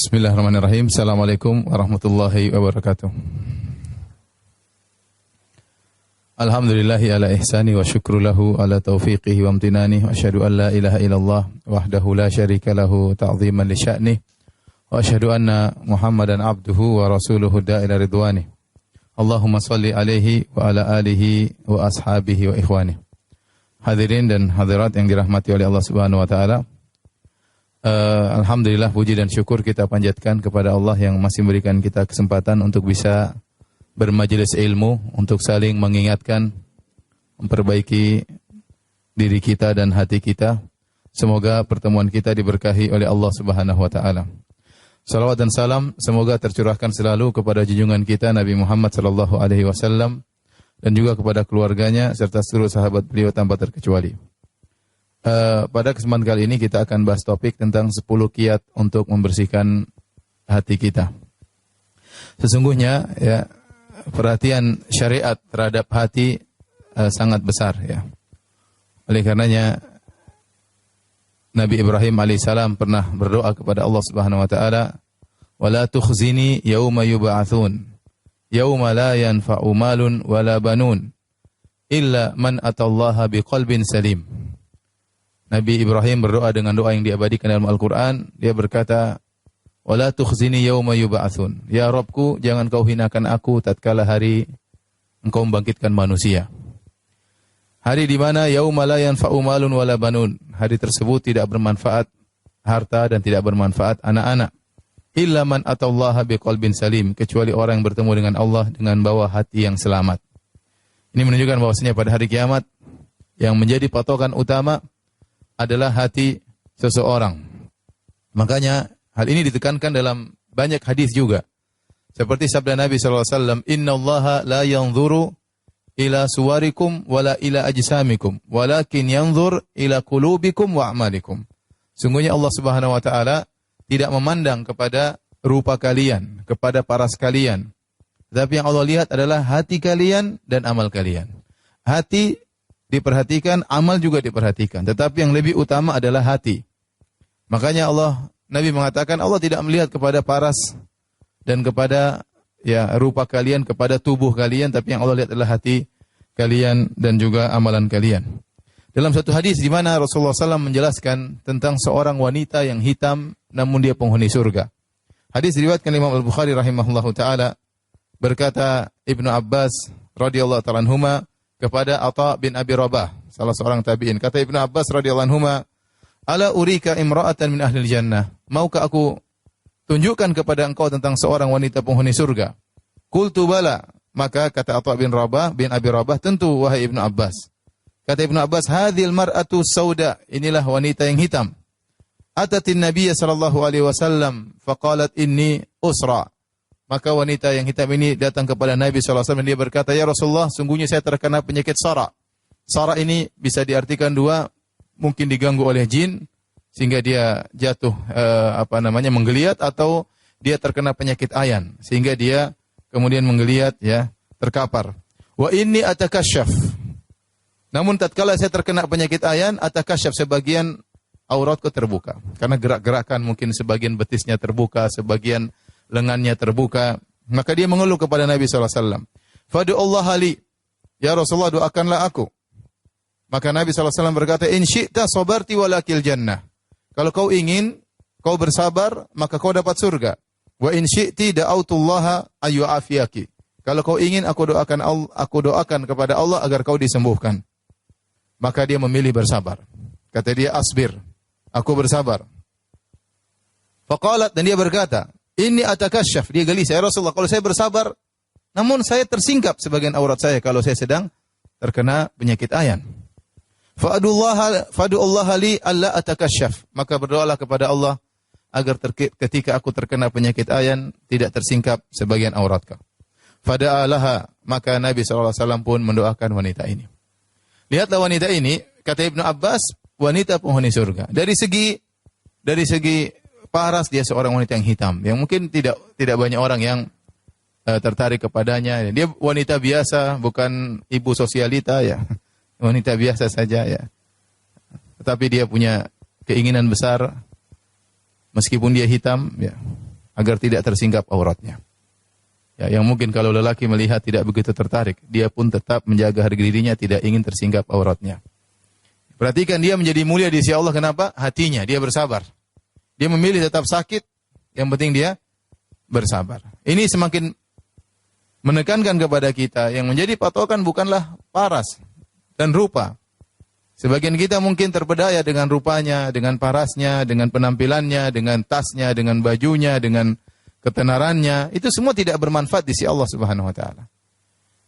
Bismillahirrahmanirrahim. Assalamualaikum warahmatullahi wabarakatuh. Alhamdulillahi ala ihsani wa syukru lahu ala taufiqihi wa amtinani wa asyhadu an la ilaha illallah wahdahu la syarika lahu ta'ziman li sya'nih wa asyhadu anna Muhammadan abduhu wa rasuluhu da'ila ridwani. Allahumma salli alaihi wa ala alihi wa ashabihi wa ikhwani. Hadirin dan hadirat yang dirahmati oleh Allah Subhanahu wa taala. Alhamdulillah, puji dan syukur kita panjatkan kepada Allah yang masih memberikan kita kesempatan untuk bisa bermajelis ilmu, untuk saling mengingatkan, memperbaiki diri kita dan hati kita. Semoga pertemuan kita diberkahi oleh Allah Subhanahu wa taala. Salawat dan salam semoga tercurahkan selalu kepada junjungan kita Nabi Muhammad sallallahu alaihi wasallam dan juga kepada keluarganya serta seluruh sahabat beliau tanpa terkecuali. Pada kesempatan kali ini kita akan bahas topik tentang 10 kiat untuk membersihkan hati kita. Sesungguhnya ya, perhatian syariat terhadap hati sangat besar ya. Oleh karenanya Nabi Ibrahim alaihissalam pernah berdoa kepada Allah Subhanahu wa taala, "Wala tukhzini yauma yub'atsun, yauma la yanfa'u malun wala banun illa man atallaha biqalbin salim." Nabi Ibrahim berdoa dengan doa yang diabadikan dalam Al-Quran. Dia berkata, "Wala tukhzini yauma yub'atsun." Ya Rabbku, jangan kau hinakan aku tatkala hari engkau membangkitkan manusia. Hari di mana yauma la yanfa'u malun wala banun. Hari tersebut tidak bermanfaat harta dan tidak bermanfaat anak-anak. Illa man atallaha biqalbin salim. Kecuali orang yang bertemu dengan Allah dengan bawa hati yang selamat. Ini menunjukkan bahwasanya pada hari kiamat yang menjadi patokan utama adalah hati seseorang. Makanya hal ini ditekankan dalam banyak hadis juga. Seperti sabda Nabi SAW, "Inna Allaha la yanzuru ila suwarikum wala ila ajsamikum, walakin yanzur ila qulubikum wa a'malikum." Sungguhnya Allah Subhanahu wa taala tidak memandang kepada rupa kalian, kepada paras kalian. Tapi yang Allah lihat adalah hati kalian dan amal kalian. Hati diperhatikan, amal juga diperhatikan. Tetapi yang lebih utama adalah hati. Makanya Nabi mengatakan Allah tidak melihat kepada paras dan kepada rupa kalian, kepada tubuh kalian, tapi yang Allah lihat adalah hati kalian dan juga amalan kalian. Dalam satu hadis di mana Rasulullah SAW menjelaskan tentang seorang wanita yang hitam namun dia penghuni surga. Hadis diriwayatkan Imam Al-Bukhari rahimahullahu taala, berkata Ibnu Abbas radhiyallahu ta'ala anhuma kepada Atha bin Abi Rabah, salah seorang tabi'in. Kata Ibnu Abbas radhiyallahu anhuma, "Ala urika imra'atan min ahlil jannah?" Maukah aku tunjukkan kepada engkau tentang seorang wanita penghuni surga? Qultu bala. Maka kata Atha bin Abi Rabah, tentu wahai Ibnu Abbas. Kata Ibnu Abbas, "Hadhil mar'atu sauda." Inilah wanita yang hitam. Atatin Nabiyya sallallahu alaihi wasallam faqalat inni usra. Maka wanita yang hitam ini datang kepada Nabi SAW dan dia berkata, "Ya Rasulullah, sungguhnya saya terkena penyakit sara." Sara ini bisa diartikan dua, mungkin diganggu oleh jin sehingga dia jatuh menggeliat, atau dia terkena penyakit ayan sehingga dia kemudian menggeliat terkapar. "Wa inni atakasyaf." Namun tatkala saya terkena penyakit ayan, atakasyaf, sebagian auratku terbuka karena gerak-gerakan, mungkin sebagian betisnya terbuka, sebagian lengannya terbuka. Maka dia mengeluh kepada Nabi SAW. "Fadu'allaha li." Ya Rasulullah, doakanlah aku. Maka Nabi SAW berkata, "In syi'ta sabarti walakil jannah." Kalau kau ingin, kau bersabar, maka kau dapat surga. "Wa in syi'ti da'autullaha ayyu'afiyaki." Kalau kau ingin, aku doakan kepada Allah agar kau disembuhkan. Maka dia memilih bersabar. Kata dia, "Asbir." Aku bersabar. Faqalat, dan dia berkata, "Inni atakasyaf." Dia gelisah, "Ya Rasulullah, kalau saya bersabar, namun saya tersingkap sebagian aurat saya kalau saya sedang terkena penyakit ayan. Fadu'allaha li alla atakasyaf." Maka berdoalah kepada Allah agar ketika aku terkena penyakit ayan tidak tersingkap sebagian auratku. Fada'alaha, maka Nabi SAW pun mendoakan wanita ini. Lihatlah wanita ini, kata Ibnu Abbas, wanita penghuni surga. Dari segi paras, dia seorang wanita yang hitam, yang mungkin tidak banyak orang yang tertarik kepadanya. Dia wanita biasa, bukan ibu sosialita ya. Wanita biasa saja ya. Tetapi dia punya keinginan besar meskipun dia hitam ya. agar tidak tersingkap auratnya. Ya, yang mungkin kalau lelaki melihat tidak begitu tertarik, dia pun tetap menjaga harga dirinya, tidak ingin tersingkap auratnya. Perhatikan dia menjadi mulia di sisi Allah, kenapa? Hatinya, dia bersabar. Dia memilih tetap sakit, yang penting dia bersabar. Ini semakin menekankan kepada kita, yang menjadi patokan bukanlah paras dan rupa. Sebagian kita mungkin terpedaya dengan rupanya, dengan parasnya, dengan penampilannya, dengan tasnya, dengan bajunya, dengan ketenarannya. Itu semua tidak bermanfaat di sisi Allah Subhanahu wa taala.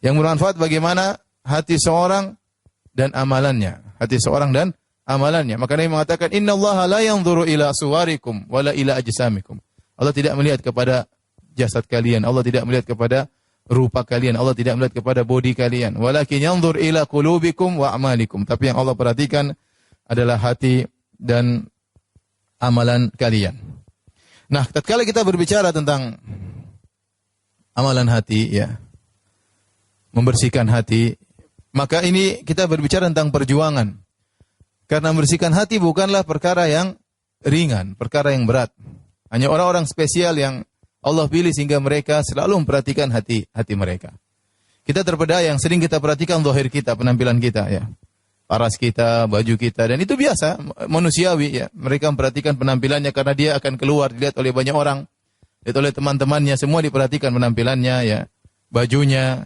Yang bermanfaat bagaimana hati seorang dan amalannya. Hati seorang dan amalannya. Maka Nabi mengatakan, "Innallaha la yanzuru ila suwarikum wala ila ajsamikum." Allah tidak melihat kepada jasad kalian, Allah tidak melihat kepada rupa kalian, Allah tidak melihat kepada bodi kalian. Walakin yanzur ila qulubikum wa a'malikum. Tapi yang Allah perhatikan adalah hati dan amalan kalian. Nah, tatkala kita berbicara tentang amalan hati, ya, membersihkan hati, maka ini kita berbicara tentang perjuangan. Karena membersihkan hati bukanlah perkara yang ringan, perkara yang berat. Hanya orang-orang spesial yang Allah pilih sehingga mereka selalu memperhatikan hati mereka. Kita terpedaya yang sering kita perhatikan zahir kita, penampilan kita, ya. Paras kita, baju kita, dan itu biasa, manusiawi, ya. Mereka memperhatikan penampilannya karena dia akan keluar, dilihat oleh banyak orang, dilihat oleh teman-temannya, semua diperhatikan penampilannya, ya, bajunya.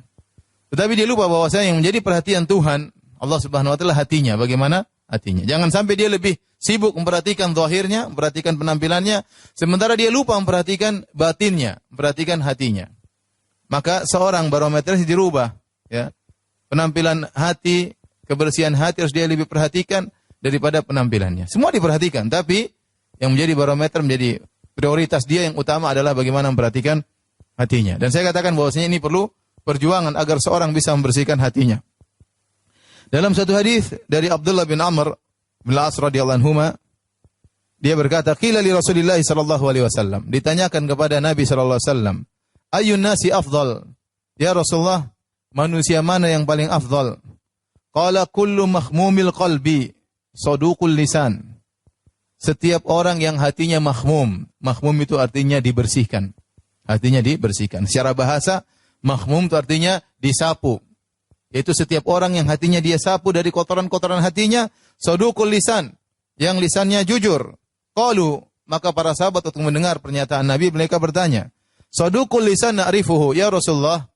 Tetapi dia lupa bahwasanya yang menjadi perhatian Tuhan, Allah Subhanahu wa taala, hatinya. Bagaimana hatinya? Jangan sampai dia lebih sibuk memperhatikan zahirnya, memperhatikan penampilannya, sementara dia lupa memperhatikan batinnya, memperhatikan hatinya. Maka seorang barometer harus dirubah, ya. Penampilan hati, kebersihan hati harus dia lebih perhatikan daripada penampilannya. Semua diperhatikan, tapi yang menjadi barometer, menjadi prioritas dia yang utama adalah bagaimana memperhatikan hatinya. Dan saya katakan bahwasanya ini perlu perjuangan agar seorang bisa membersihkan hatinya. Dalam satu hadis dari Abdullah bin Amr bin Al-As radhiyallahu anhuma, dia berkata, qila li Rasulillah sallallahu alaihi wasallam, ditanyakan kepada Nabi sallallahu alaihi wasallam, ayyun nasi afdal? Ya Rasulullah, manusia mana yang paling afdal? Qala kullu mahmumil qalbi saduqul lisan. Setiap orang yang hatinya mahmum. Mahmum itu artinya dibersihkan. Hatinya dibersihkan. Secara bahasa, mahmum itu artinya disapu. Yaitu setiap orang yang hatinya dia sapu dari kotoran-kotoran hatinya, saduqul lisan, yang lisannya jujur. Qalu, maka para sahabat untuk mendengar pernyataan Nabi, mereka bertanya, saduqul lisan na'rifuhu, ya Rasulullah,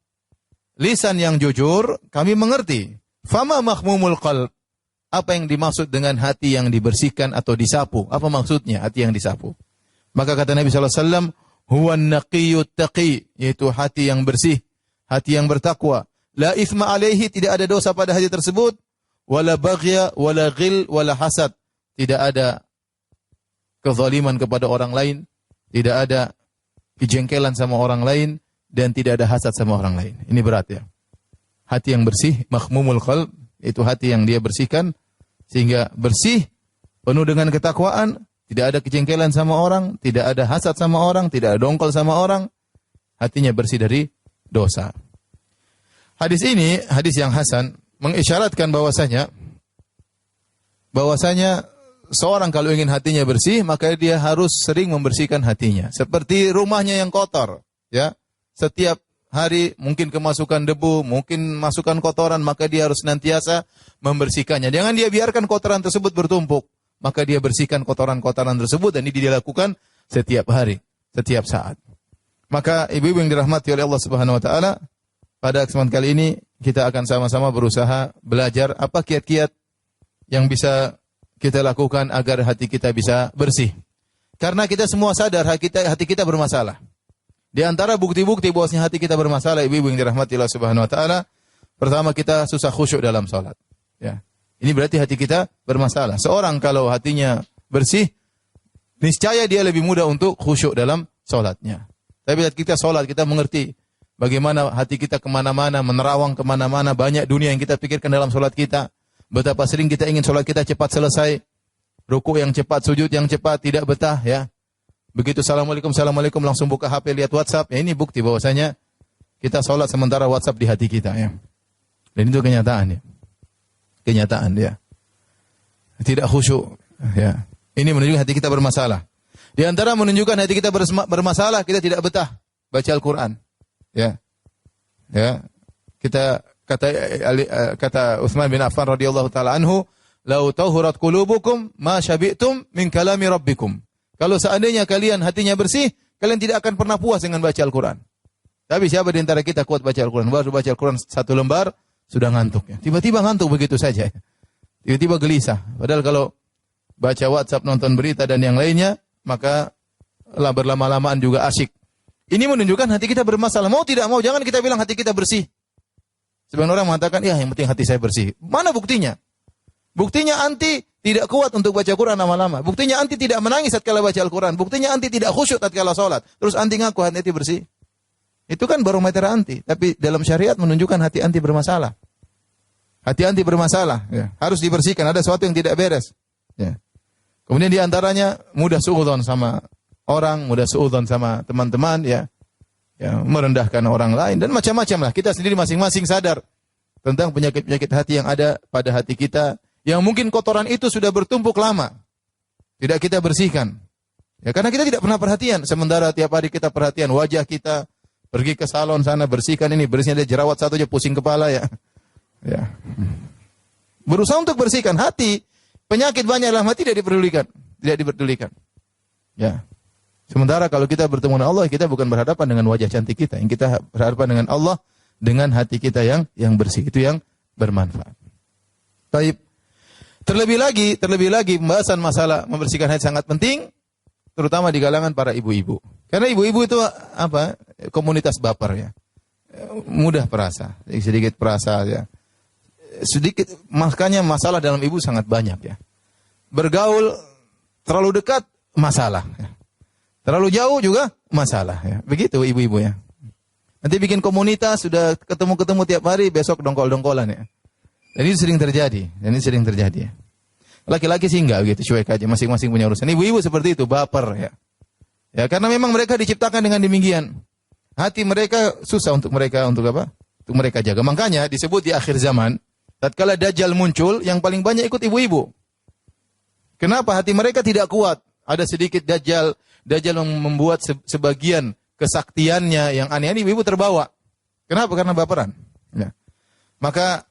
lisan yang jujur kami mengerti. Fama mahmumul qalb, apa yang dimaksud dengan hati yang dibersihkan atau disapu? Apa maksudnya hati yang disapu? Maka kata Nabi SAW, huwa naqiyyut taqi, yaitu hati yang bersih, hati yang bertakwa. La ithma alaihi, tidak ada dosa pada hati tersebut. Wala baghya, wala ghil, wala hasad. Tidak ada kezaliman kepada orang lain. Tidak ada kejengkelan sama orang lain. Dan tidak ada hasad sama orang lain. Ini berat, ya. Hati yang bersih, mahmumul qalb, itu hati yang dia bersihkan. Sehingga bersih, penuh dengan ketakwaan. Tidak ada kejengkelan sama orang. Tidak ada hasad sama orang. Tidak ada dongkol sama orang. Hatinya bersih dari dosa. Hadis ini, hadis yang hasan, mengisyaratkan bahwasanya seorang kalau ingin hatinya bersih, maka dia harus sering membersihkan hatinya. Seperti rumahnya yang kotor, ya. Setiap hari mungkin kemasukan debu, mungkin masukan kotoran, maka dia harus senantiasa membersihkannya. Jangan dia biarkan kotoran tersebut bertumpuk, maka dia bersihkan kotoran-kotoran tersebut, dan ini dia lakukan setiap hari, setiap saat. Maka ibu-ibu yang dirahmati oleh Allah Subhanahu wa taala, pada kesempatan kali ini kita akan sama-sama berusaha belajar apa kiat-kiat yang bisa kita lakukan agar hati kita bisa bersih. Karena kita semua sadar hati kita bermasalah. Di antara bukti-bukti bahwasanya hati kita bermasalah, ibu-ibu yang dirahmati Allah Subhanahu wa taala, pertama kita susah khusyuk dalam salat. Ya. Ini berarti hati kita bermasalah. Seorang kalau hatinya bersih, niscaya dia lebih mudah untuk khusyuk dalam salatnya. Tapi saat kita salat, kita mengerti bagaimana hati kita kemana-mana, menerawang kemana-mana, banyak dunia yang kita pikirkan dalam sholat kita. Betapa sering kita ingin sholat kita cepat selesai. Ruku yang cepat, sujud yang cepat, tidak betah, ya. Begitu assalamualaikum langsung buka HP, lihat WhatsApp. Ya, ini bukti bahwasanya kita sholat sementara WhatsApp di hati kita, ya. Dan itu kenyataan, ya. Kenyataan, ya. Tidak khusyuk, ya. Ini menunjukkan hati kita bermasalah. Di antara menunjukkan hati kita bermasalah, kita tidak betah baca Al-Quran. Ya. Ya. Kita kata Utsman bin Affan radhiyallahu taala anhu, "Lau tahurat qulubukum ma syabi'tum min kalami rabbikum." Kalau seandainya kalian hatinya bersih, kalian tidak akan pernah puas dengan baca Al-Quran. Tapi siapa di antara kita kuat baca Al-Quran? Baru baca Al-Quran 1 lembar, sudah ngantuk. Ya. Tiba-tiba ngantuk begitu saja. Tiba-tiba gelisah. Padahal kalau baca WhatsApp, nonton berita, dan yang lainnya, maka berlama-lamaan juga asyik. Ini menunjukkan hati kita bermasalah. Mau tidak mau, jangan kita bilang hati kita bersih. Sebagian orang mengatakan, ya yang penting hati saya bersih. Mana buktinya? Buktinya anti tidak kuat untuk baca Quran lama-lama. Buktinya anti tidak menangis tatkala baca Al-Quran. Buktinya anti tidak khusyuk tatkala salat. Terus anti ngaku hati bersih. Itu kan barometer anti. Tapi dalam syariat menunjukkan hati anti bermasalah. Hati anti bermasalah. Ya. Harus dibersihkan. Ada sesuatu yang tidak beres. Ya. Kemudian di antaranya mudah suudzon sama orang, mudah suudzon sama teman-teman, ya. Ya, merendahkan orang lain dan macam-macam lah. Kita sendiri masing-masing sadar tentang penyakit-penyakit hati yang ada pada hati kita, yang mungkin kotoran itu sudah bertumpuk lama. Tidak kita bersihkan. Ya, karena kita tidak pernah perhatian. Sementara tiap hari kita perhatian wajah kita, pergi ke salon sana, bersihkan ini, bersihnya ada jerawat satu aja pusing kepala, ya. Ya. Berusaha untuk bersihkan hati. Penyakit banyak dalam hati tidak diperdulikan. Tidak diperdulikan. Ya. Sementara kalau kita bertemu dengan Allah, kita bukan berhadapan dengan wajah cantik kita. Yang kita berhadapan dengan Allah, dengan hati kita yang bersih. Itu yang bermanfaat. Baik. Terlebih lagi pembahasan masalah membersihkan hati sangat penting, terutama di kalangan para ibu-ibu. Karena ibu-ibu itu apa? Komunitas baper, ya. Mudah perasa, sedikit perasa, ya. Sedikit, makanya masalah dalam ibu sangat banyak, ya. Bergaul terlalu dekat, masalah, ya. Terlalu jauh juga masalah, ya. Begitu ibu-ibu, ya. Nanti bikin komunitas, sudah ketemu-ketemu tiap hari, besok dongkol-dongkolan, ya. Dan ini sering terjadi. Ya. Laki-laki sih enggak begitu, cuek aja, masing-masing punya urusan. Ibu-ibu seperti itu, baper, ya. Ya, karena memang mereka diciptakan dengan demikian. Hati mereka susah untuk mereka jaga. Makanya disebut di akhir zaman, tatkala Dajjal muncul, yang paling banyak ikut ibu-ibu. Kenapa? Hati mereka tidak kuat. Ada sedikit Dajjal membuat sebagian kesaktiannya yang aneh-aneh, ibu-ibu terbawa. Kenapa? Karena baperan. Ya. Maka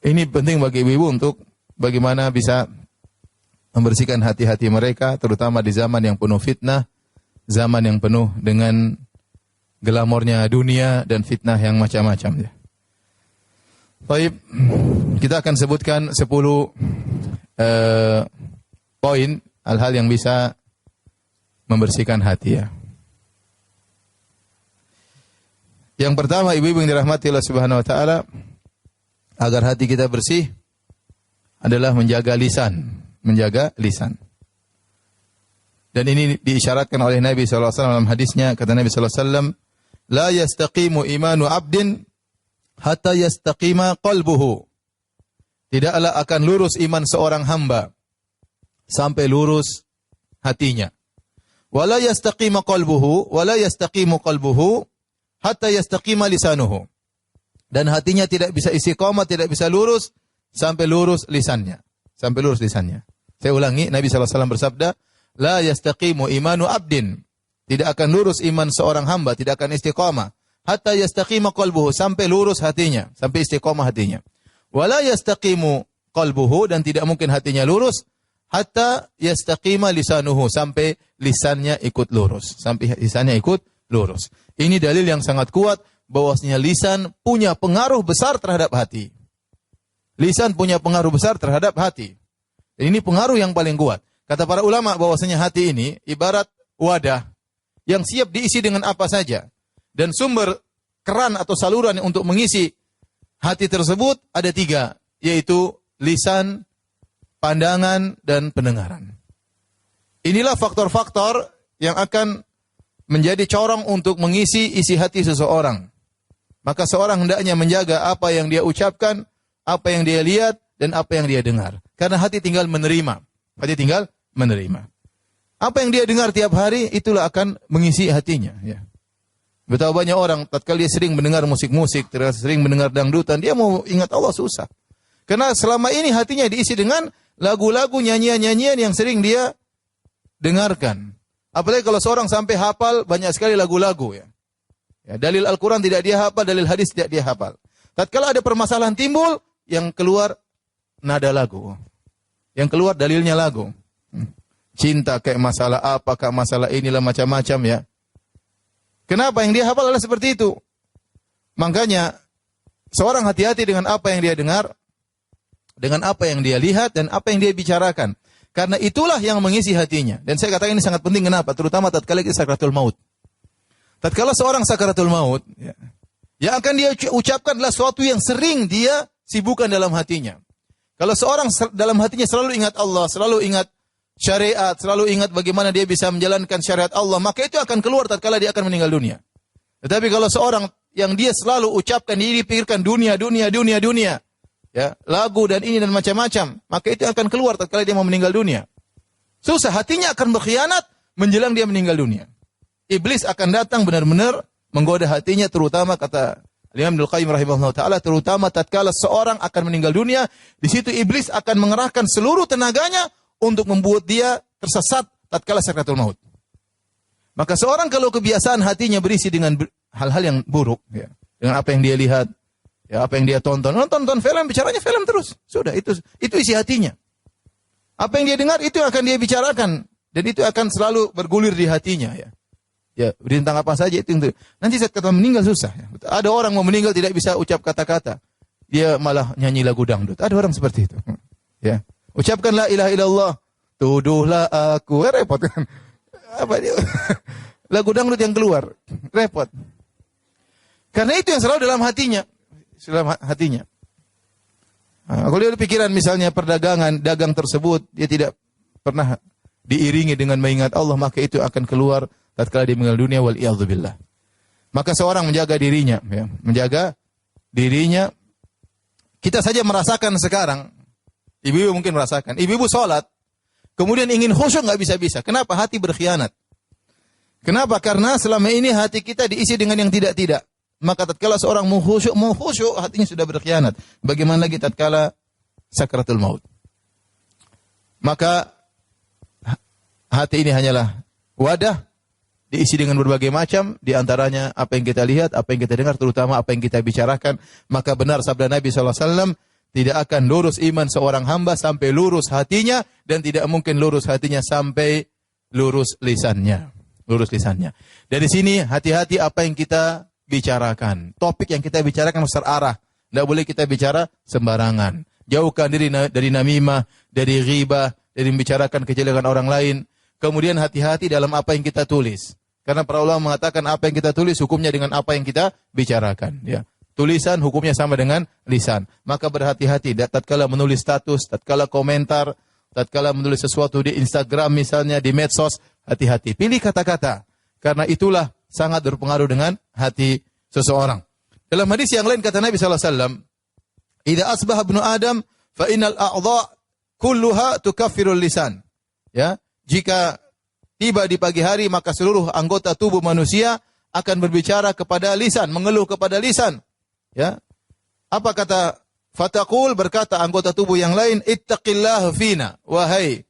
ini penting bagi ibu-ibu untuk bagaimana bisa membersihkan hati-hati mereka, terutama di zaman yang penuh fitnah, zaman yang penuh dengan glamornya dunia dan fitnah yang macam-macam. Ya. Baik, kita akan sebutkan 10 poin hal-hal yang bisa membersihkan hati, ya. Yang pertama, ibu-ibu yang dirahmati Allah Subhanahu wa taala, agar hati kita bersih adalah menjaga lisan. Dan ini diisyaratkan oleh Nabi sallallahu alaihi wasallam dalam hadisnya, kata Nabi sallallahu alaihi wasallam, "La yastaqimu imanu 'abdin hatta yastaqima qalbuhu." Tidaklah akan lurus iman seorang hamba sampai lurus hatinya. Wala yastaqimu qalbuhu hatta yastaqima lisanuhu. Dan hatinya tidak bisa istiqamah, tidak bisa lurus sampai lurus lisannya. Saya ulangi, Nabi SAW bersabda, la yastaqimu imanu abdin. Tidak akan lurus iman seorang hamba, tidak akan istiqamah. Hatta yastaqima qalbuhu, sampai lurus hatinya, sampai istiqamah hatinya. Wala yastaqimu qalbuhu, dan tidak mungkin hatinya lurus, hatta yastaqima lisanuhu, sampai lisannya ikut lurus. Ini dalil yang sangat kuat, bahwasanya lisan punya pengaruh besar terhadap hati. Ini pengaruh yang paling kuat. Kata para ulama bahwasanya hati ini ibarat wadah yang siap diisi dengan apa saja. Dan sumber keran atau saluran untuk mengisi hati tersebut ada 3, yaitu lisan, pandangan, dan pendengaran. Inilah faktor-faktor yang akan menjadi corong untuk mengisi isi hati seseorang. Maka seorang hendaknya menjaga apa yang dia ucapkan, apa yang dia lihat, dan apa yang dia dengar. Karena hati tinggal menerima. Apa yang dia dengar tiap hari, itulah akan mengisi hatinya. Ya. Betapa banyak orang, tatkala dia sering mendengar musik-musik, sering mendengar dangdutan, dia mau ingat Allah susah. Karena selama ini hatinya diisi dengan lagu-lagu, nyanyian-nyanyian yang sering dia dengarkan. Apalagi kalau seorang sampai hafal banyak sekali lagu-lagu ya. Ya, dalil Al-Quran tidak dia hafal, dalil hadis tidak dia hafal. Tatkala ada permasalahan timbul, yang keluar nada lagu. Yang keluar dalilnya lagu. Cinta kayak masalah apa, kayak masalah inilah macam-macam ya. Kenapa? Yang dia hafal adalah seperti itu. Makanya seorang hati-hati dengan apa yang dia dengar, dengan apa yang dia lihat, dan apa yang dia bicarakan. Karena itulah yang mengisi hatinya. Dan saya katakan ini sangat penting. Kenapa? Terutama tatkala kita sakaratul maut. Tatkala seorang sakaratul maut, ya, yang akan dia ucapkan adalah sesuatu yang sering dia sibukkan dalam hatinya. Kalau seorang dalam hatinya selalu ingat Allah, selalu ingat syariat, selalu ingat bagaimana dia bisa menjalankan syariat Allah, maka itu akan keluar tatkala dia akan meninggal dunia. Tetapi kalau seorang yang dia selalu ucapkan, dia dipikirkan dunia, ya, lagu dan ini dan macam-macam, maka itu akan keluar tatkala dia mau meninggal dunia. Susah, hatinya akan berkhianat menjelang dia meninggal dunia. Iblis akan datang benar-benar menggoda hatinya, terutama kata Imam Ibnu Qayyim rahimahullah taala, terutama tatkala seorang akan meninggal dunia, di situ iblis akan mengerahkan seluruh tenaganya untuk membuat dia tersesat tatkala sakaratul maut. Maka seorang kalau kebiasaan hatinya berisi dengan hal-hal yang buruk, ya, dengan apa yang dia lihat, ya, apa yang dia tonton film, bicaranya film terus. Sudah, itu isi hatinya. Apa yang dia dengar itu akan dia bicarakan, dan itu akan selalu bergulir di hatinya, ya. Ya, tentang apa saja itu. Nanti saat kata meninggal susah. Ya. Ada orang mau meninggal tidak bisa ucap kata-kata. Dia malah nyanyi lagu dangdut. Ada orang seperti itu. Ya. Ucapkan la ilaha illallah. Tuduhlah aku. Repot kan. Apa dia? Lagu dangdut yang keluar. Repot. Karena itu yang selalu dalam hatinya. Dalam hatinya. Nah, kalau dia pikiran misalnya perdagangan, dagang tersebut, dia tidak pernah diiringi dengan mengingat Allah, maka itu akan keluar tatkala dia meninggal dunia, wal iyadzubillah. Maka seorang menjaga dirinya, ya, menjaga dirinya. Kita saja merasakan sekarang, ibu-ibu mungkin merasakan, ibu-ibu sholat, kemudian ingin khusyuk nggak bisa-bisa. Kenapa? Hati berkhianat. Kenapa? Karena selama ini hati kita diisi dengan yang tidak-tidak. Maka tatkala seorang mau khusyuk, hatinya sudah berkhianat. Bagaimana lagi tatkala sakaratul maut? Maka hati ini hanyalah wadah, diisi dengan berbagai macam, di antaranya apa yang kita lihat, apa yang kita dengar, terutama apa yang kita bicarakan. Maka benar sabda Nabi SAW, tidak akan lurus iman seorang hamba sampai lurus hatinya, dan tidak mungkin lurus hatinya sampai lurus lisannya. Lurus lisannya. Dari sini hati-hati apa yang kita bicarakan. Topik yang kita bicarakan harus terarah. Tidak boleh kita bicara sembarangan. Jauhkan diri dari namimah, dari ghibah, dari membicarakan kejelekan orang lain. Kemudian hati-hati dalam apa yang kita tulis. Karena para ulama mengatakan apa yang kita tulis hukumnya dengan apa yang kita bicarakan. Ya. Tulisan hukumnya sama dengan lisan. Maka berhati-hati tatkala menulis status, tatkala komentar, tatkala menulis sesuatu di Instagram misalnya, di medsos, hati-hati. Pilih kata-kata. Karena itulah sangat berpengaruh dengan hati seseorang. Dalam hadis yang lain kata Nabi SAW, "Idza asbaha ibnu Adam fa innal a'dha kulluha tukaffirul lisan." Ya, jika tiba di pagi hari, maka seluruh anggota tubuh manusia akan berbicara kepada lisan, mengeluh kepada lisan. Ya. Apa kata Fataqul? Berkata anggota tubuh yang lain, "Ittaqillah fina." Wahai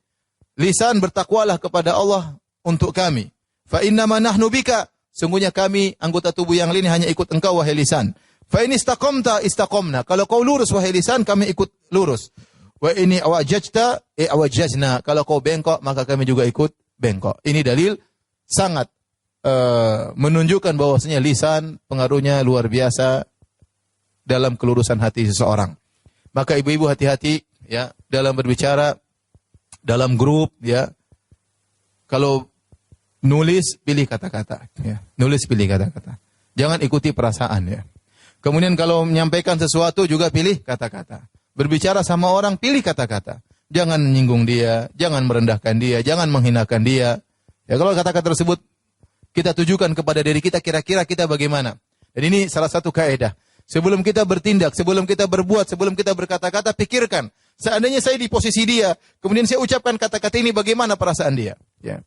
lisan, bertakwalah kepada Allah untuk kami. Fa innama nahnu bika. Sungguhnya kami anggota tubuh yang lain hanya ikut engkau wahai lisan. Fa in istaqamta istaqamna. Kalau kau lurus wahai lisan, kami ikut lurus. Wa ini awajajta awajajna. Kalau kau bengkok, maka kami juga ikut bengkok. Ini dalil sangat menunjukkan bahwasanya lisan pengaruhnya luar biasa dalam kelurusan hati seseorang. Maka ibu-ibu hati-hati ya dalam berbicara dalam grup ya. Kalau nulis pilih kata-kata ya. Nulis pilih kata-kata. Jangan ikuti perasaan ya. Kemudian kalau menyampaikan sesuatu juga pilih kata-kata. Berbicara sama orang pilih kata-kata. Jangan menyinggung dia, jangan merendahkan dia, jangan menghinakan dia. Ya kalau kata-kata tersebut kita tujukan kepada diri kita, kira-kira kita bagaimana? Dan ini salah satu kaidah. Sebelum kita bertindak, sebelum kita berbuat, sebelum kita berkata-kata, pikirkan. Seandainya saya di posisi dia, kemudian saya ucapkan kata-kata ini, bagaimana perasaan dia? Ya.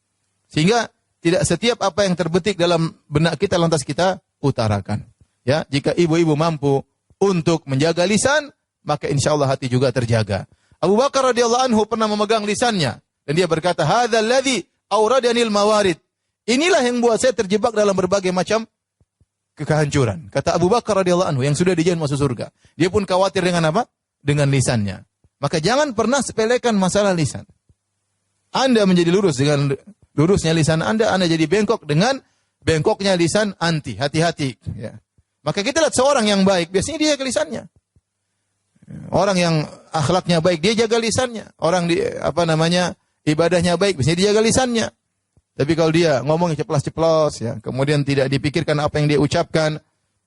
Sehingga tidak setiap apa yang terbetik dalam benak kita lantas kita utarakan. Ya, jika ibu-ibu mampu untuk menjaga lisan, maka insya Allah hati juga terjaga. Abu Bakar radhiyallahu anhu pernah memegang lisannya dan dia berkata, "Hadzal ladzi awradanil mawarid." Inilah yang buat saya terjebak dalam berbagai macam kehancuran. Kata Abu Bakar radhiyallahu anhu yang sudah dijamin masuk surga. Dia pun khawatir dengan apa? Dengan lisannya. Maka jangan pernah sepelekan masalah lisan. Anda menjadi lurus dengan lurusnya lisan Anda jadi bengkok dengan bengkoknya lisan anti. Hati-hati. Ya. Maka kita lihat seorang yang baik, biasanya dia jaga lisannya. Orang yang akhlaknya baik, dia jaga lisannya. Orang ibadahnya baik, biasanya dia jaga lisannya. Tapi kalau dia ngomongnya ceplas-ceplos, ya, kemudian tidak dipikirkan apa yang dia ucapkan,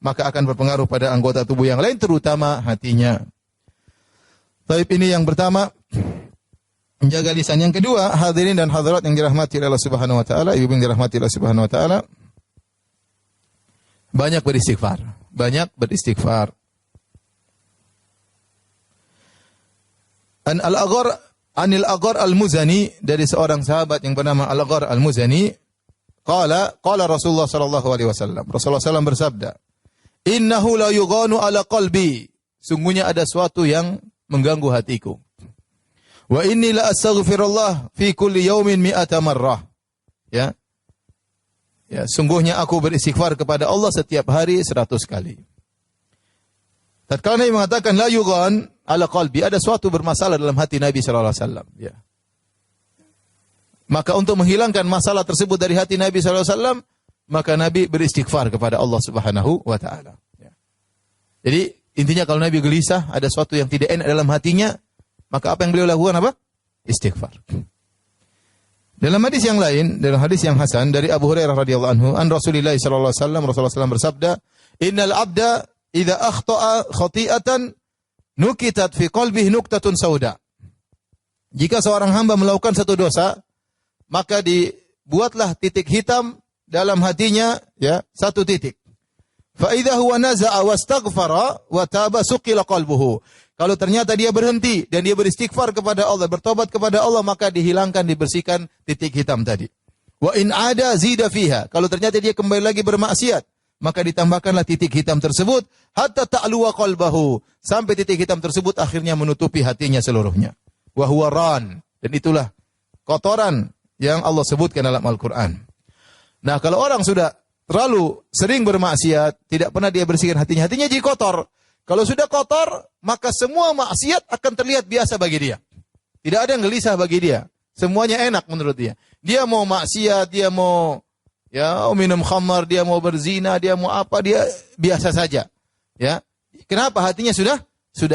maka akan berpengaruh pada anggota tubuh yang lain, terutama hatinya. Tapi ini yang pertama, menjaga lisan. Yang kedua, hadirin dan hadirat yang dirahmati Allah Subhanahu wa taala, ibu yang dirahmati Allah Subhanahu wa taala, banyak beristighfar. Banyak beristighfar. Anil Aghar al-Muzani, dari seorang sahabat yang bernama Al-Aghar al-Muzani, qala Rasulullah sallallahu alaihi wasallam. Rasulullah SAW bersabda, "Innahu la yughanu ala qalbi." Sungguhnya ada sesuatu yang mengganggu hatiku. "Wa inni la astaghfirullah fi kulli yaumin mi'ata marrah." Ya. Ya, sungguhnya aku beristighfar kepada Allah setiap hari 100 kali. Tatkala Nabi mengatakan la yughan ala qalbi, ada suatu bermasalah dalam hati Nabi sallallahu alaihi wasallam, ya. Maka untuk menghilangkan masalah tersebut dari hati Nabi sallallahu alaihi wasallam, maka Nabi beristighfar kepada Allah Subhanahu wa taala, ya. Jadi intinya kalau Nabi gelisah, ada suatu yang tidak enak dalam hatinya, maka apa yang beliau lakukan apa? Istighfar. Dalam hadis yang lain, dalam hadis yang hasan dari Abu Hurairah radhiyallahu anhu, an Rasulillah sallallahu alaihi wasallam, Rasulullah SAW bersabda, "Innal 'abda idza akhta'a khati'atan nukitat fi qalbihi nuktatun sauda." Jika seorang hamba melakukan satu dosa, maka dibuatlah titik hitam dalam hatinya, ya, satu titik. Fa idza huwa naza'a wastaghfara wa taba suqila qalbuhu. Kalau ternyata dia berhenti dan dia beristighfar kepada Allah, bertobat kepada Allah, maka dihilangkan, dibersihkan titik hitam tadi. Wa in ada zida fiha. Kalau ternyata dia kembali lagi bermaksiat, maka ditambahkanlah titik hitam tersebut hatta ta'luwa qalbahu, sampai titik hitam tersebut akhirnya menutupi hatinya seluruhnya. Wa huwa ran, dan itulah kotoran yang Allah sebutkan dalam Al-Qur'an. Nah, kalau orang sudah terlalu sering bermaksiat, tidak pernah dia bersihkan hatinya jadi kotor. Kalau sudah kotor, maka semua maksiat akan terlihat biasa bagi dia. Tidak ada yang gelisah bagi dia. Semuanya enak menurut dia. Dia mau maksiat, dia mau minum khamar, dia mau berzina, dia mau apa, dia biasa saja. Ya. Kenapa? Hatinya sudah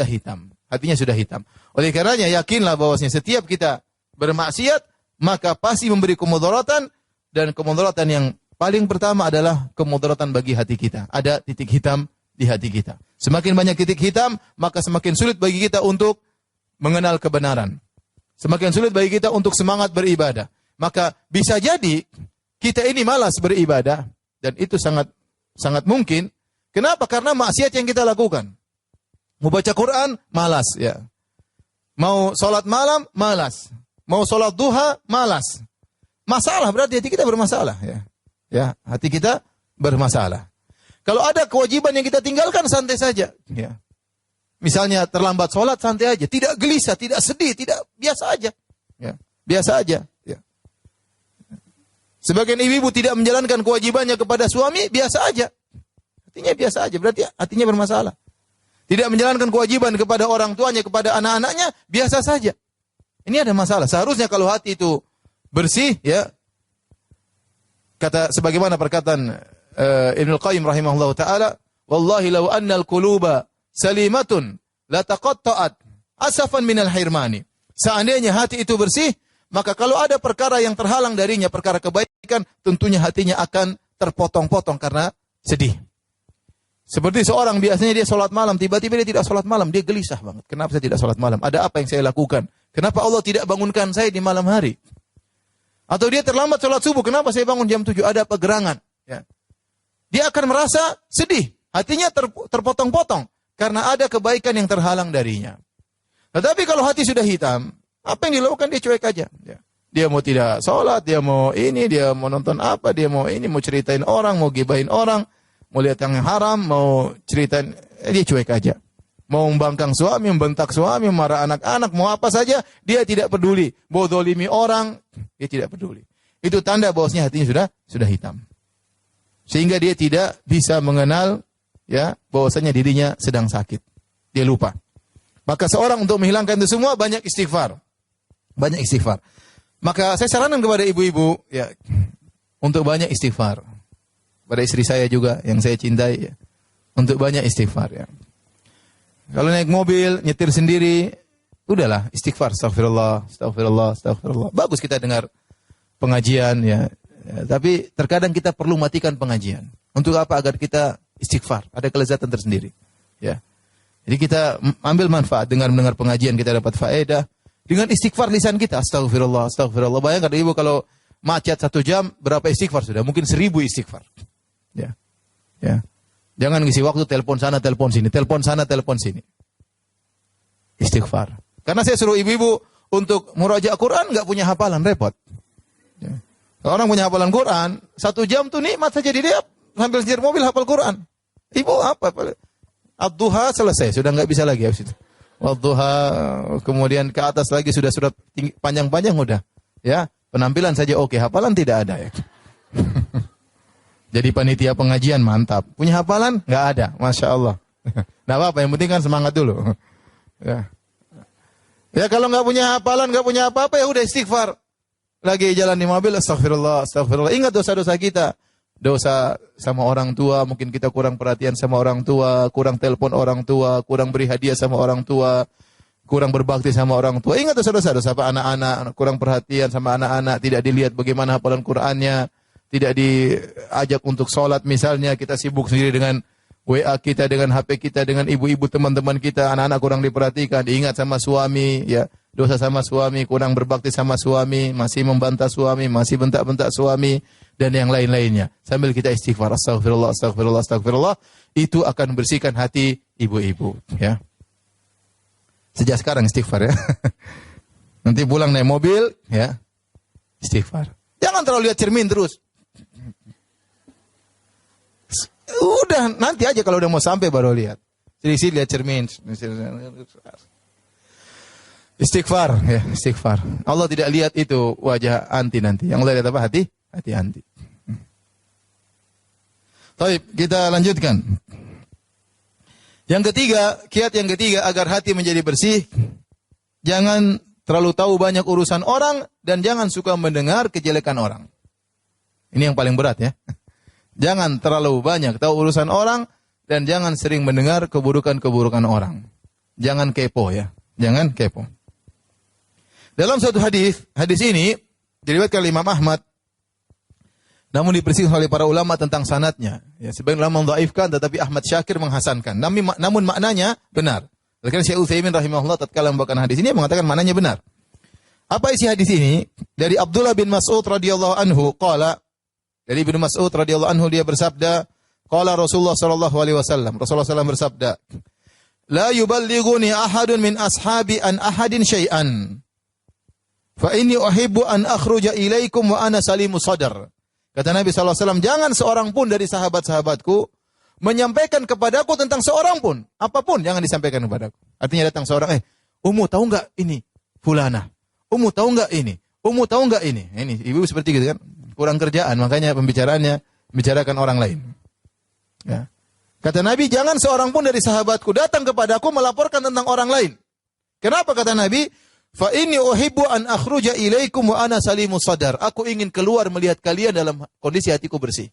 hitam. Hatinya sudah hitam. Oleh karenanya yakinlah bahwasanya setiap kita bermaksiat, maka pasti memberi kemudaratan, dan kemudaratan yang paling pertama adalah kemudaratan bagi hati kita. Ada titik hitam di hati kita. Semakin banyak titik hitam, maka semakin sulit bagi kita untuk mengenal kebenaran. Semakin sulit bagi kita untuk semangat beribadah. Maka bisa jadi kita ini malas beribadah, dan itu sangat mungkin. Kenapa? Karena maksiat yang kita lakukan. Mau baca Quran, malas, ya. Mau sholat malam, malas. Mau sholat duha, malas. Masalah, berarti hati kita bermasalah, ya. Ya, hati kita bermasalah. Kalau ada kewajiban yang kita tinggalkan, santai saja. Ya. Misalnya terlambat sholat, santai aja. Tidak gelisah, tidak sedih, tidak, biasa aja. Ya. Biasa aja. Ya. Sebagian ibu-ibu tidak menjalankan kewajibannya kepada suami, biasa aja. Artinya biasa aja, berarti hatinya bermasalah. Tidak menjalankan kewajiban kepada orang tuanya, kepada anak-anaknya, biasa saja. Ini ada masalah. Seharusnya kalau hati itu bersih, ya, kata sebagaimana perkataan Ibnu Qayyim rahimahullah ta'ala, "Wallahi law anna al-quluba salimatun la taqatta'at asafan minal hirmani." Seandainya hati itu bersih, maka kalau ada perkara yang terhalang darinya, perkara kebaikan, tentunya hatinya akan terpotong-potong karena sedih. Seperti seorang biasanya dia sholat malam, tiba-tiba dia tidak sholat malam, dia gelisah banget. Kenapa saya tidak sholat malam? Ada apa yang saya lakukan? Kenapa Allah tidak bangunkan saya di malam hari? Atau dia terlambat sholat subuh, kenapa saya bangun jam 7? Ada apa gerangan? Ya. Dia akan merasa sedih. Hatinya terpotong-potong. Karena ada kebaikan yang terhalang darinya. Tetapi kalau hati sudah hitam, apa yang dilakukan dia cuek aja. Ya. Dia mau tidak sholat, dia mau ini, dia mau nonton apa, dia mau ini, mau ceritain orang, mau gibahin orang, mau lihat yang haram, mau ceritain, dia cuek aja. Mau membangkang suami, membentak suami, marah anak-anak, mau apa saja, dia tidak peduli. Mau dolimi orang, dia tidak peduli. Itu tanda bahwasanya hatinya sudah hitam. Sehingga dia tidak bisa mengenal ya bahwasanya dirinya sedang sakit. Dia lupa. Maka seorang untuk menghilangkan itu semua banyak istighfar. Banyak istighfar. Maka saya sarankan kepada ibu-ibu ya untuk banyak istighfar. Pada istri saya juga yang saya cintai ya, untuk banyak istighfar ya. Kalau naik mobil, nyetir sendiri, udahlah istighfar, astagfirullah, astagfirullah, astagfirullah. Bagus kita dengar pengajian ya. Tapi terkadang kita perlu matikan pengajian. Untuk apa? Agar kita istighfar, ada kelezatan tersendiri. Ya. Jadi kita ambil manfaat dengan mendengar pengajian, kita dapat faedah. Dengan istighfar lisan kita, astagfirullah, astagfirullah. Bayangkan ibu kalau macet 1 jam, berapa istighfar sudah? Mungkin 1000 istighfar. Ya. Ya. Jangan ngisi waktu telepon sana, telepon sini, telepon sana, telepon sini. Istighfar. Karena saya suruh ibu-ibu untuk murajaah Quran nggak punya hafalan, repot. Ya. Kalau orang punya hafalan Quran, 1 jam tuh nikmat saja dia sambil setir mobil hafal Quran. Ibu apa? Ad-duha selesai, sudah nggak bisa lagi habis itu. Ad-duha kemudian ke atas lagi sudah panjang-panjang udah. Ya, penampilan saja oke, hafalan tidak ada ya. Jadi panitia pengajian mantap. Punya hafalan? Nggak ada, masya Allah. Nggak apa-apa, yang penting kan semangat dulu. Ya, ya kalau nggak punya hafalan, nggak punya apa-apa ya udah istighfar. Lagi jalan di mobil, astagfirullah, astagfirullah. Ingat dosa-dosa kita. Dosa sama orang tua, mungkin kita kurang perhatian sama orang tua, kurang telepon orang tua, kurang beri hadiah sama orang tua, kurang berbakti sama orang tua. Ingat dosa-dosa, dosa apa anak-anak, kurang perhatian sama anak-anak, tidak dilihat bagaimana hafalan Qur'annya, tidak diajak untuk sholat misalnya, kita sibuk sendiri dengan WA kita, dengan HP kita, dengan ibu-ibu teman-teman kita, anak-anak kurang diperhatikan, diingat sama suami, ya dosa sama suami, kurang berbakti sama suami, masih membantah suami, masih bentak-bentak suami, dan yang lain-lainnya. Sambil kita istighfar, astagfirullah, astagfirullah, astagfirullah, itu akan bersihkan hati ibu-ibu. Ya. Sejak sekarang istighfar ya. Nanti pulang naik mobil, ya istighfar. Jangan terlalu lihat cermin terus. Udah, nanti aja kalau udah mau sampai baru lihat. Sisi lihat cermin. Istighfar, ya istighfar. Allah tidak lihat itu wajah anti nanti. Yang Allah lihat apa? Hati anti. Baik, kita lanjutkan. Yang ketiga, kiat yang ketiga agar hati menjadi bersih, jangan terlalu tahu banyak urusan orang dan jangan suka mendengar kejelekan orang. Ini yang paling berat ya. Jangan terlalu banyak tahu urusan orang dan jangan sering mendengar keburukan-keburukan orang. Jangan kepo ya. Jangan kepo. Dalam suatu hadis ini diriwayatkan oleh Imam Ahmad, namun dipersihkan oleh para ulama tentang sanadnya. Ya, sebagian ulama mendhaifkan, tetapi Ahmad Syakir menghasankan. Namun maknanya benar. Karena Syekh Utsaimin rahimahullah tatkala membawakan hadis ini mengatakan maknanya benar. Apa isi hadis ini? Dari Abdullah bin Mas'ud radhiyallahu anhu qala, dari Ibnu Mas'ud radhiyallahu anhu dia bersabda, qala Rasulullah sallallahu alaihi wasallam. Rasulullah sallallahu bersabda, "La yuballighuni ahadun min ashabi an ahadin syai'an. Fa inni uhibbu an akhruja ilaikum wa ana salimu sadar." Kata Nabi SAW, jangan seorang pun dari sahabat-sahabatku menyampaikan kepadaku tentang seorang pun. Apapun, jangan disampaikan kepadaku. Artinya datang seorang, Ummu tahu nggak ini? Fulana. Ummu tahu nggak ini? Ummu tahu nggak ini? Ini, ibu seperti gitu kan. Kurang kerjaan, makanya pembicaraannya membicarakan orang lain. Ya. Kata Nabi, jangan seorang pun dari sahabatku datang kepadaku melaporkan tentang orang lain. Kenapa kata Nabi? Fa inni uhibbu an akhruja ilaikum wa ana salimu sadar. Aku ingin keluar melihat kalian dalam kondisi hatiku bersih.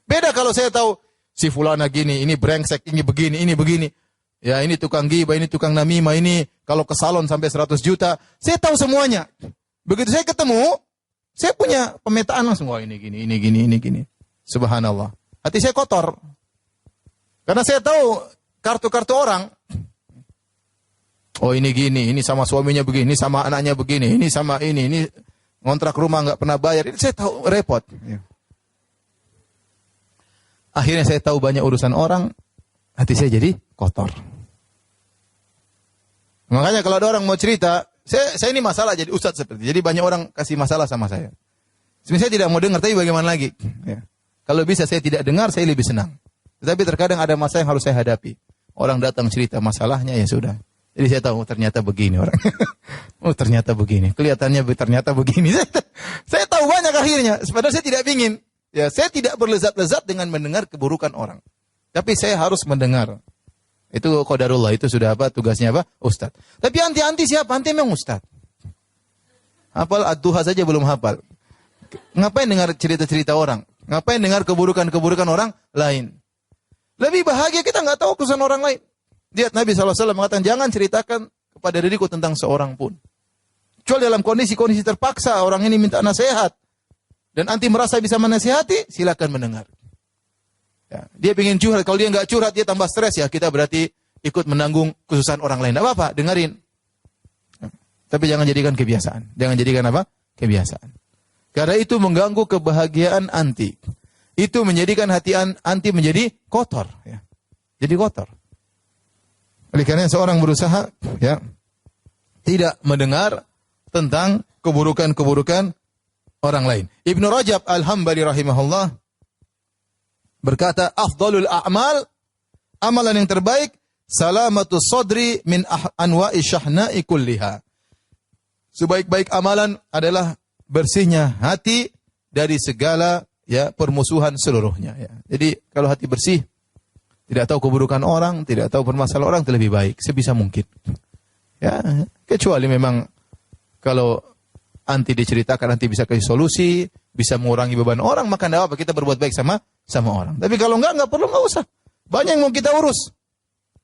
Beda kalau saya tahu si fulana gini, ini brengsek, ini begini. Ya, ini tukang ghibah, ini tukang namimah, ini kalau ke salon sampai 100 juta. Saya tahu semuanya. Begitu saya ketemu, saya punya pemetaan langsung, wah ini gini. Subhanallah. Hati saya kotor. Karena saya tahu kartu-kartu orang. Oh ini gini, ini sama suaminya begini, ini sama anaknya begini, ini sama ini ngontrak rumah nggak pernah bayar. Ini saya tahu repot. Akhirnya saya tahu banyak urusan orang, hati saya jadi kotor. Makanya kalau ada orang mau cerita, saya ini masalah jadi ustadz seperti. Jadi banyak orang kasih masalah sama saya. Sebenarnya saya tidak mau dengar, tapi bagaimana lagi? Ya. Kalau bisa saya tidak dengar, saya lebih senang. Tetapi terkadang ada masalah yang harus saya hadapi. Orang datang cerita masalahnya, ya sudah. Jadi saya tahu ternyata begini orang. Oh ternyata begini. Kelihatannya ternyata begini. Saya tahu banyak akhirnya. Padahal saya tidak ingin. Ya, saya tidak berlezat-lezat dengan mendengar keburukan orang. Tapi saya harus mendengar. Itu qadarullah. Itu sudah apa? Tugasnya apa? Ustaz. Tapi anti siapa? Anti memang Ustaz. Hafal ad-duha saja belum hafal. Ngapain dengar cerita-cerita orang? Ngapain dengar keburukan-keburukan orang lain? Lebih bahagia kita nggak tahu kesan orang lain. Lihat Nabi SAW mengatakan, jangan ceritakan kepada diriku tentang seorang pun. Kecuali dalam kondisi-kondisi terpaksa, orang ini minta nasihat. Dan anti merasa bisa menasihati, silakan mendengar. Ya, dia ingin curhat, kalau dia nggak curhat, dia tambah stres, ya kita berarti ikut menanggung kesusahan orang lain. Tidak apa-apa, dengerin. Tapi jangan jadikan kebiasaan. Jangan jadikan apa? Kebiasaan. Karena itu mengganggu kebahagiaan anti. Itu menjadikan hati anti menjadi kotor. Ya. Jadi kotor. Oleh karena seorang berusaha ya tidak mendengar tentang keburukan-keburukan orang lain. Ibnu Rajab Al-Hambali rahimahullah berkata, afdalul a'mal, amalan yang terbaik, salamatus sadri min anwa'i syahna'i kulliha. Sebaik-baik amalan adalah bersihnya hati dari segala ya permusuhan seluruhnya. Ya. Jadi kalau hati bersih, tidak tahu keburukan orang, tidak tahu permasalahan orang, itu lebih baik sebisa mungkin. Ya, kecuali memang kalau anti diceritakan, nanti bisa kasih solusi, bisa mengurangi beban orang, maka tidak apa, kita berbuat baik sama orang. Tapi kalau enggak perlu, enggak usah. Banyak yang mau kita urus.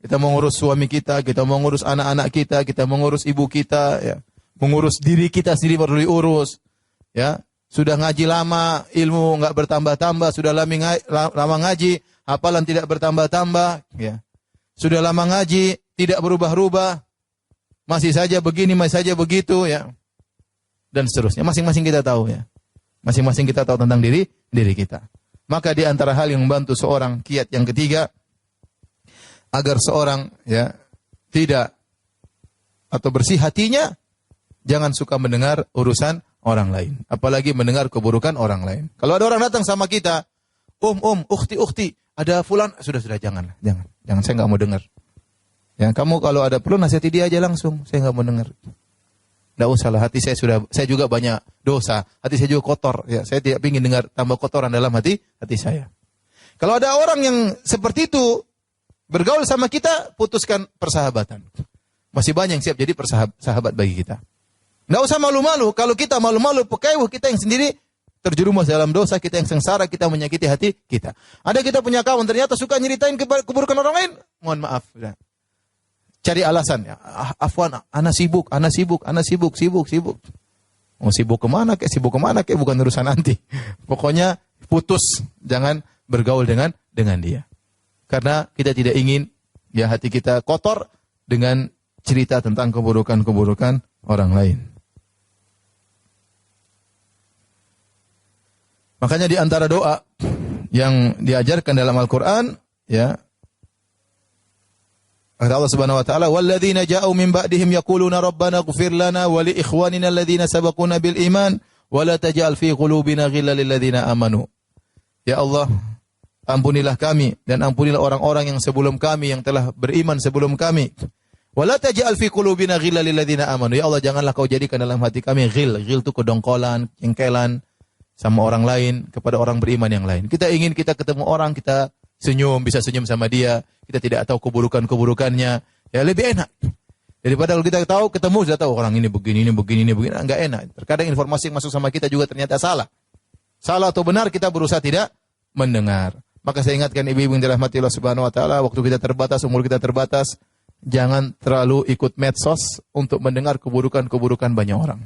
Kita mau ngurus suami kita mau ngurus anak-anak kita mau ngurus ibu kita, ya. Mengurus diri kita sendiri perlu diurus. Ya, sudah ngaji lama, ilmu enggak bertambah-tambah, sudah lama ngaji, hafalan tidak bertambah-tambah, ya. Sudah lama ngaji, tidak berubah-ubah, masih saja begini, masih saja begitu, ya. Dan seterusnya. Masing-masing kita tahu, ya. Masing-masing kita tahu tentang diri kita. Maka di antara hal yang membantu seorang kiat yang ketiga, agar seorang ya tidak atau bersih hatinya, jangan suka mendengar urusan orang lain. Apalagi mendengar keburukan orang lain. Kalau ada orang datang sama kita, ukhti, ada fulan, sudah, jangan, saya nggak mau dengar. Ya, kamu kalau ada perlu nasihati dia aja langsung, saya nggak mau dengar. Nggak usah lah, hati saya juga banyak dosa, hati saya juga kotor. Ya, saya tidak ingin dengar tambah kotoran dalam hati saya. Kalau ada orang yang seperti itu bergaul sama kita, putuskan persahabatan. Masih banyak yang siap jadi sahabat bagi kita. Nggak usah malu-malu. Kalau kita malu-malu, pekewuh, kita yang sendiri terjerumus dalam dosa, kita yang sengsara, kita menyakiti hati kita. Ada kita punya kawan ternyata suka nyeritain keburukan orang lain. Mohon maaf. Ya. Cari alasan. Ya. Afwan, ana sibuk. Mau sibuk kemana kek, bukan urusan nanti. Pokoknya putus, jangan bergaul dengan dia. Karena kita tidak ingin ya hati kita kotor dengan cerita tentang keburukan-keburukan orang lain. Makanya di antara doa yang diajarkan dalam Al-Quran, ya, kata Allah Subhanahu wa taala, "Walladzina ja'u min ba'dihim yaquluna rabbana ighfir lana wa li ikhwanina alladzina sabaquna bil iman wa la taj'al fi qulubina ghillan lil ladzina amanu." Ya Allah, ampunilah kami dan ampunilah orang-orang yang sebelum kami, yang telah beriman sebelum kami. Wa la taj'al fi qulubina ghillan lil ladzina amanu. Ya Allah, janganlah kau jadikan dalam hati kami ghil itu kedongkolan, jengkelan sama orang lain, kepada orang beriman yang lain. Kita ingin kita ketemu orang, kita bisa senyum sama dia, kita tidak tahu keburukannya, ya lebih enak. Daripada kalau kita tahu, ketemu sudah tahu orang ini begini, enggak enak. Terkadang informasi yang masuk sama kita juga ternyata salah. Salah atau benar kita berusaha tidak mendengar. Maka saya ingatkan ibu-ibu yang dirahmati Allah Subhanahu wa taala, waktu kita terbatas, umur kita terbatas, jangan terlalu ikut medsos untuk mendengar keburukan-keburukan banyak orang.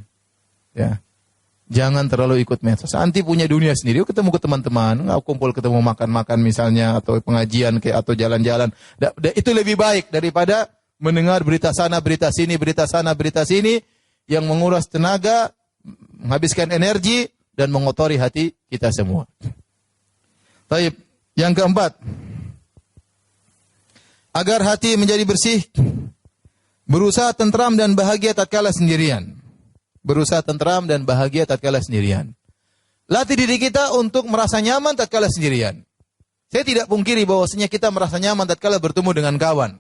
Ya. Jangan terlalu ikut medsos. Anti punya dunia sendiri. Ketemu ke teman-teman, kumpul ketemu makan-makan misalnya, atau pengajian atau jalan-jalan. Itu lebih baik daripada mendengar berita sana, berita sini, berita sana, berita sini, yang menguras tenaga, menghabiskan energi, dan mengotori hati kita semua. Baik, yang keempat, agar hati menjadi bersih, berusaha tentram dan bahagia tatkala sendirian. Berusaha tentram dan bahagia tatkala sendirian. Latih diri kita untuk merasa nyaman tatkala sendirian. Saya tidak pungkiri bahwasanya kita merasa nyaman tatkala bertemu dengan kawan.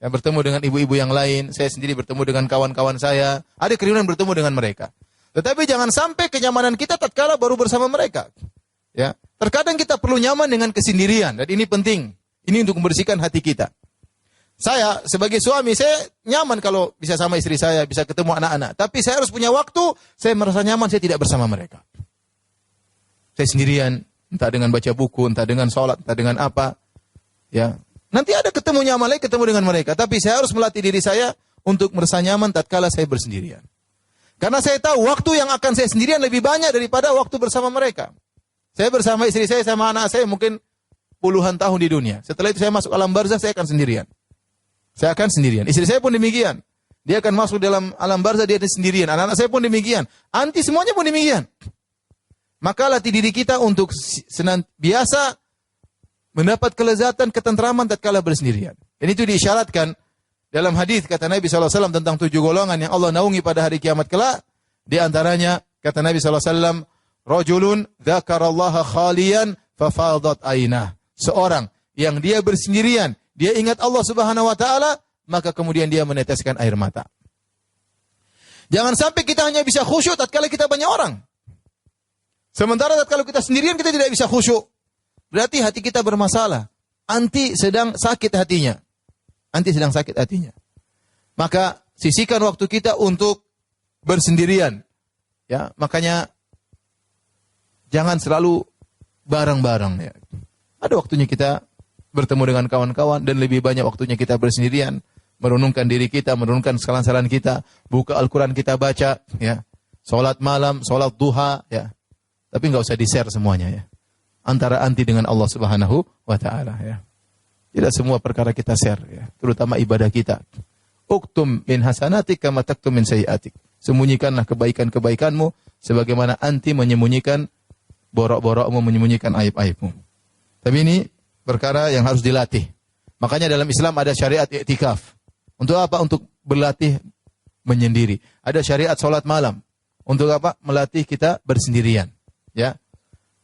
Ya, bertemu dengan ibu-ibu yang lain, saya sendiri bertemu dengan kawan-kawan saya, ada kerinduan bertemu dengan mereka. Tetapi jangan sampai kenyamanan kita tatkala baru bersama mereka. Ya, terkadang kita perlu nyaman dengan kesendirian, dan ini penting. Ini untuk membersihkan hati kita. Saya sebagai suami, saya nyaman kalau bisa sama istri saya, bisa ketemu anak-anak. Tapi saya harus punya waktu, saya merasa nyaman, saya tidak bersama mereka. Saya sendirian, entah dengan baca buku, entah dengan sholat, entah dengan apa. Ya, nanti ada ketemu nyaman lagi, ketemu dengan mereka. Tapi saya harus melatih diri saya untuk merasa nyaman tatkala saya bersendirian. Karena saya tahu waktu yang akan saya sendirian lebih banyak daripada waktu bersama mereka. Saya bersama istri saya, sama anak saya mungkin puluhan tahun di dunia. Setelah itu saya masuk alam barzakh, saya akan sendirian. Saya akan sendirian. Istri saya pun demikian. Dia akan masuk dalam alam barzakh, dia sendirian. Anak-anak saya pun demikian. Anti semuanya pun demikian. Maka latih diri kita untuk biasa mendapat kelezatan, ketentraman tatkala bersendirian. Dan itu diisyaratkan dalam hadis kata Nabi SAW tentang 7 golongan yang Allah naungi pada hari kiamat kelak. Di antaranya kata Nabi SAW, rajulun dzakarallaha khaliyan fafadat ainah. Seorang yang dia bersendirian, dia ingat Allah Subhanahu wa taala, maka kemudian dia meneteskan air mata. Jangan sampai kita hanya bisa khusyuk tatkala kita banyak orang. Sementara tatkala kita sendirian kita tidak bisa khusyuk. Berarti hati kita bermasalah. Anti sedang sakit hatinya. Anti sedang sakit hatinya. Maka sisihkan waktu kita untuk bersendirian. Ya, makanya jangan selalu bareng-bareng ya. Ada waktunya kita bertemu dengan kawan-kawan dan lebih banyak waktunya kita bersendirian, merenungkan diri kita, merenungkan kesalahan-kesalahan kita, buka Al-Qur'an kita baca ya. Salat malam, salat duha ya. Tapi enggak usah di-share semuanya ya. Antara anti dengan Allah Subhanahu wa taala ya. Tidak semua perkara kita share ya, terutama ibadah kita. Uktum min hasanatik kama taktum min sayyiatik. Sembunyikanlah kebaikan-kebaikanmu sebagaimana anti menyembunyikan borok-borokmu, menyembunyikan aib-aibmu. Tapi ini perkara yang harus dilatih. Makanya dalam Islam ada syariat i'tikaf. Untuk apa? Untuk berlatih menyendiri. Ada syariat salat malam. Untuk apa? Melatih kita bersendirian. Ya.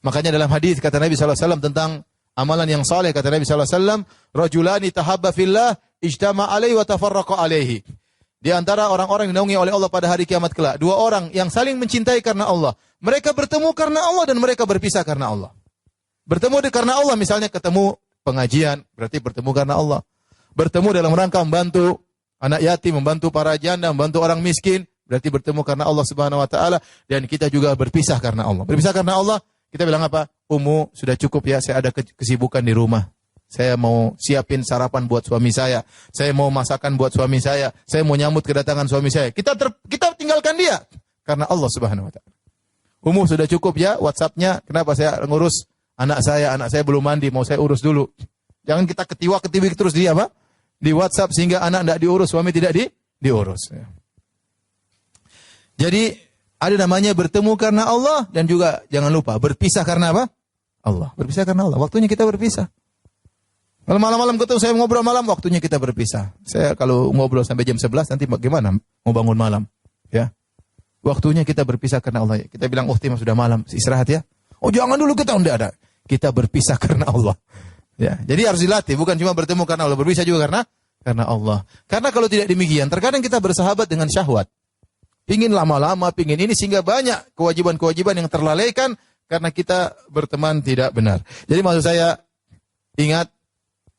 Makanya dalam hadis kata Nabi SAW tentang amalan yang saleh, kata Nabi SAW, rajulani tahabba fillah ijtama alaihi wa tafarraqa alaihi. Di antara orang-orang yang dinaungi oleh Allah pada hari kiamat kelak, 2 orang yang saling mencintai karena Allah. Mereka bertemu karena Allah dan mereka berpisah karena Allah. Bertemu karena Allah, misalnya ketemu pengajian, berarti bertemu karena Allah. Bertemu dalam rangka membantu anak yatim, membantu para janda, membantu orang miskin, berarti bertemu karena Allah Subhanahu wa taala. Dan kita juga berpisah karena Allah. Berpisah karena Allah, kita bilang apa? Ummu, sudah cukup ya, saya ada kesibukan di rumah. Saya mau siapin sarapan buat suami saya. Saya mau masakan buat suami saya. Saya mau nyambut kedatangan suami saya. Kita tinggalkan dia karena Allah Subhanahu wa taala. Ummu, sudah cukup ya WhatsApp-nya. Kenapa saya ngurus anak saya belum mandi, mau saya urus dulu. Jangan kita ketiwa-ketiwi terus di apa? Di WhatsApp sehingga anak tidak diurus, suami tidak diurus. Ya. Jadi ada namanya bertemu karena Allah dan juga jangan lupa berpisah karena apa? Allah. Berpisah karena Allah. Waktunya kita berpisah. Kalau malam-malam ketemu saya ngobrol malam, waktunya kita berpisah. Saya kalau ngobrol sampai jam 11 nanti bagaimana mau bangun malam? Ya. Waktunya kita berpisah karena Allah. Kita bilang, "Oh, Timah sudah malam, istirahat ya." "Oh, jangan dulu, kita tidak ada." Kita berpisah karena Allah. Ya, jadi harus dilatih, bukan cuma bertemu karena Allah, berpisah juga karena Allah. Karena kalau tidak demikian, terkadang kita bersahabat dengan syahwat. Pingin lama-lama, pingin ini sehingga banyak kewajiban-kewajiban yang terlalaikan karena kita berteman tidak benar. Jadi maksud saya, ingat,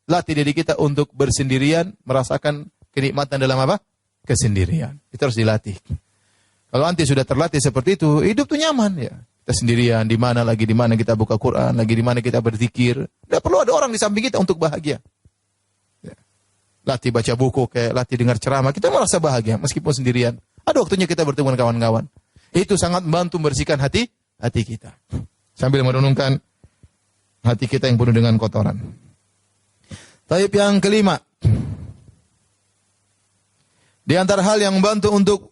latih diri kita untuk bersendirian, merasakan kenikmatan dalam apa? Kesendirian. Itu harus dilatih. Kalau anti sudah terlatih seperti itu, hidup tuh nyaman ya. Kita sendirian, di mana kita buka Quran, lagi di mana kita berzikir. Tidak perlu ada orang di samping kita untuk bahagia. Ya. Latih baca buku, kayak latih dengar ceramah, kita merasa bahagia meskipun sendirian. Ada waktunya kita bertemu dengan kawan-kawan. Itu sangat membantu membersihkan hati kita. Sambil merenungkan hati kita yang penuh dengan kotoran. Taib yang kelima. Di antara hal yang membantu untuk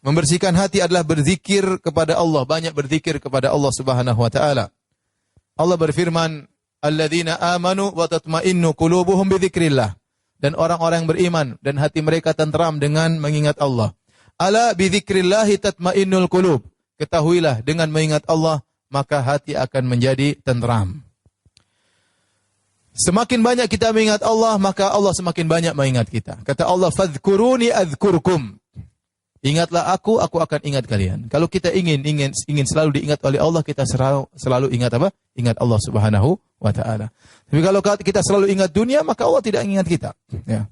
membersihkan hati adalah berzikir kepada Allah, banyak berzikir kepada Allah Subhanahu wa taala. Allah berfirman, "Alladzina amanu wa tatma'innu qulubuhum bi dzikrillah." Dan orang-orang yang beriman dan hati mereka tenteram dengan mengingat Allah. Ala bi dzikrillahi tatma'innul qulub. Ketahuilah dengan mengingat Allah maka hati akan menjadi tenteram. Semakin banyak kita mengingat Allah, maka Allah semakin banyak mengingat kita. Kata Allah, "Fadhkuruni adzkurkum." Ingatlah aku akan ingat kalian. Kalau kita ingin selalu diingat oleh Allah, kita selalu ingat apa? Ingat Allah Subhanahu wa taala. Tapi kalau kita selalu ingat dunia, maka Allah tidak ingat kita, ya.